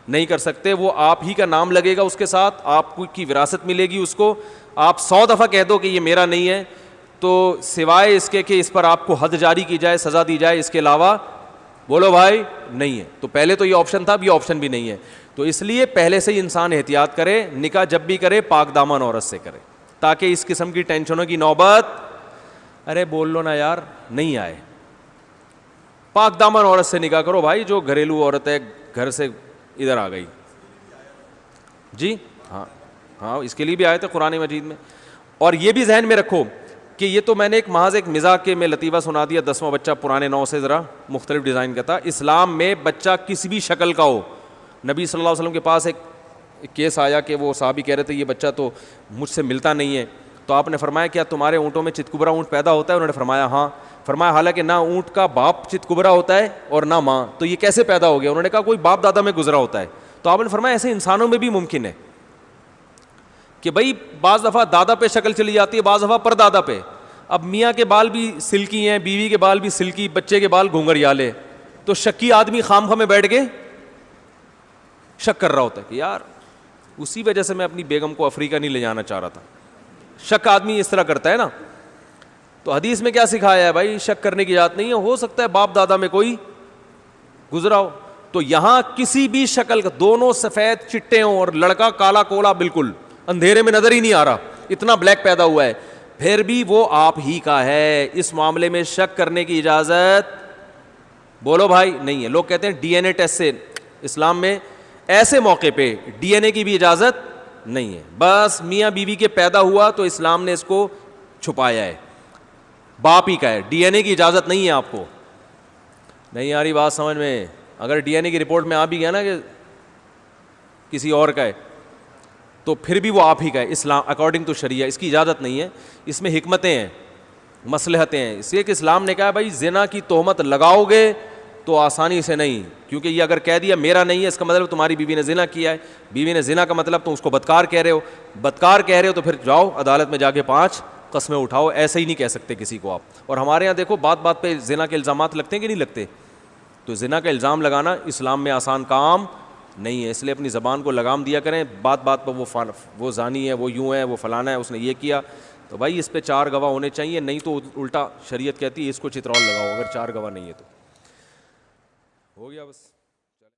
نہیں کر سکتے, وہ آپ ہی کا نام لگے گا اس کے ساتھ, آپ کی وراثت ملے گی اس کو. آپ 100 دفعہ کہہ دو کہ یہ میرا نہیں ہے, تو سوائے اس کے کہ اس پر آپ کو حد جاری کی جائے, سزا دی جائے, اس کے علاوہ بولو بھائی نہیں ہے. تو پہلے تو یہ آپشن تھا, اب یہ آپشن بھی نہیں ہے. تو اس لیے پہلے سے ہی انسان احتیاط کرے, نکاح جب بھی کرے پاک دامن عورت سے کرے, تاکہ اس قسم کی ٹینشنوں کی نوبت, ارے بول لو نا یار, نہیں آئے. پاک دامن عورت سے نکاح کرو بھائی, جو گھریلو عورت ہے گھر سے ادھر آ گئی. جی ہاں ہاں, اس کے لیے بھی آئے تھے قرآن مجید میں. اور یہ بھی ذہن میں رکھو کہ یہ تو میں نے محض ایک مزاح کے میں لطیفہ سنا دیا, 10واں بچہ پرانے 9 سے ذرا مختلف ڈیزائن کا تھا. اسلام میں بچہ کسی بھی شکل کا ہو. نبی صلی اللہ علیہ وسلم کے پاس ایک کیس آیا کہ وہ صحابی کہہ رہے تھے یہ بچہ تو مجھ سے ملتا نہیں ہے, تو آپ نے فرمایا کیا تمہارے اونٹوں میں چتکبرا اونٹ پیدا ہوتا ہے؟ انہوں نے فرمایا ہاں. فرمایا حالانکہ نہ اونٹ کا باپ چتکبرا ہوتا ہے اور نہ ماں, تو یہ کیسے پیدا ہو گیا؟ انہوں نے کہا کوئی باپ دادا میں گزرا ہوتا ہے. تو آپ نے فرمایا ایسے انسانوں میں بھی ممکن ہے کہ بھائی بعض دفعہ دادا پہ شکل چلی جاتی ہے, بعض دفعہ پر دادا پہ. اب میاں کے بال بھی سلکی ہیں, بیوی کے بال بھی سلکی, بچے کے بال گھونگھریالے, تو شکی آدمی خام خواہ میں بیٹھ کے شک کر رہا ہوتا ہے کہ یار اسی وجہ سے میں اپنی بیگم کو افریقہ نہیں لے جانا چاہ رہا تھا. شک آدمی اس طرح کرتا ہے نا. تو حدیث میں کیا سکھایا ہے بھائی؟ شک کرنے کی اجازت نہیں ہے. ہو سکتا ہے باپ دادا میں کوئی گزرا ہو. تو یہاں کسی بھی شکل کا, دونوں سفید چٹے ہوں اور لڑکا کالا کولا بالکل اندھیرے میں نظر ہی نہیں آ رہا, اتنا بلیک پیدا ہوا ہے, پھر بھی وہ آپ ہی کا ہے. اس معاملے میں شک کرنے کی اجازت بولو بھائی نہیں ہے. لوگ کہتے ہیں ڈی این اے ٹیسٹ سے, اسلام میں ایسے موقع پہ ڈی این اے کی بھی اجازت نہیں ہے. بس میاں بیوی کے پیدا ہوا تو اسلام نے اس کو چھپایا ہے, باپ ہی کا ہے, ڈی این اے کی اجازت نہیں ہے آپ کو. نہیں آ رہی بات سمجھ میں؟ اگر ڈی این اے کی رپورٹ میں آ بھی گیا نا کہ کسی اور کا ہے تو پھر بھی وہ آپ ہی کا ہے. اسلام اکارڈنگ ٹو شریعہ اس کی اجازت نہیں ہے. اس میں حکمتیں ہیں, مصلحتیں ہیں. اس لیے کہ اسلام نے کہا بھائی زنا کی تہمت لگاؤ گے تو آسانی سے نہیں, کیونکہ یہ اگر کہہ دیا میرا نہیں ہے اس کا مطلب تمہاری بیوی نے زنا کیا ہے. بیوی نے زنا کا مطلب تم اس کو بدکار کہہ رہے ہو, بدکار کہہ رہے ہو تو پھر جاؤ عدالت میں جا کے 5 قسمیں اٹھاؤ. ایسے ہی نہیں کہہ سکتے کسی کو آپ. اور ہمارے یہاں دیکھو بات بات پہ زنا کے الزامات لگتے ہیں کہ نہیں لگتے؟ تو زنا کا الزام لگانا اسلام میں آسان کام نہیں ہے. اس لیے اپنی زبان کو لگام دیا کریں. بات بات پر وہ زانی ہے, وہ یوں ہے, وہ فلانا ہے, اس نے یہ کیا, تو بھائی اس پہ 4 گواہ ہونے چاہیے. نہیں تو الٹا شریعت کہتی ہے اس کو چترول لگاؤ اگر 4 گواہ نہیں ہے تو. ہو گیا بس.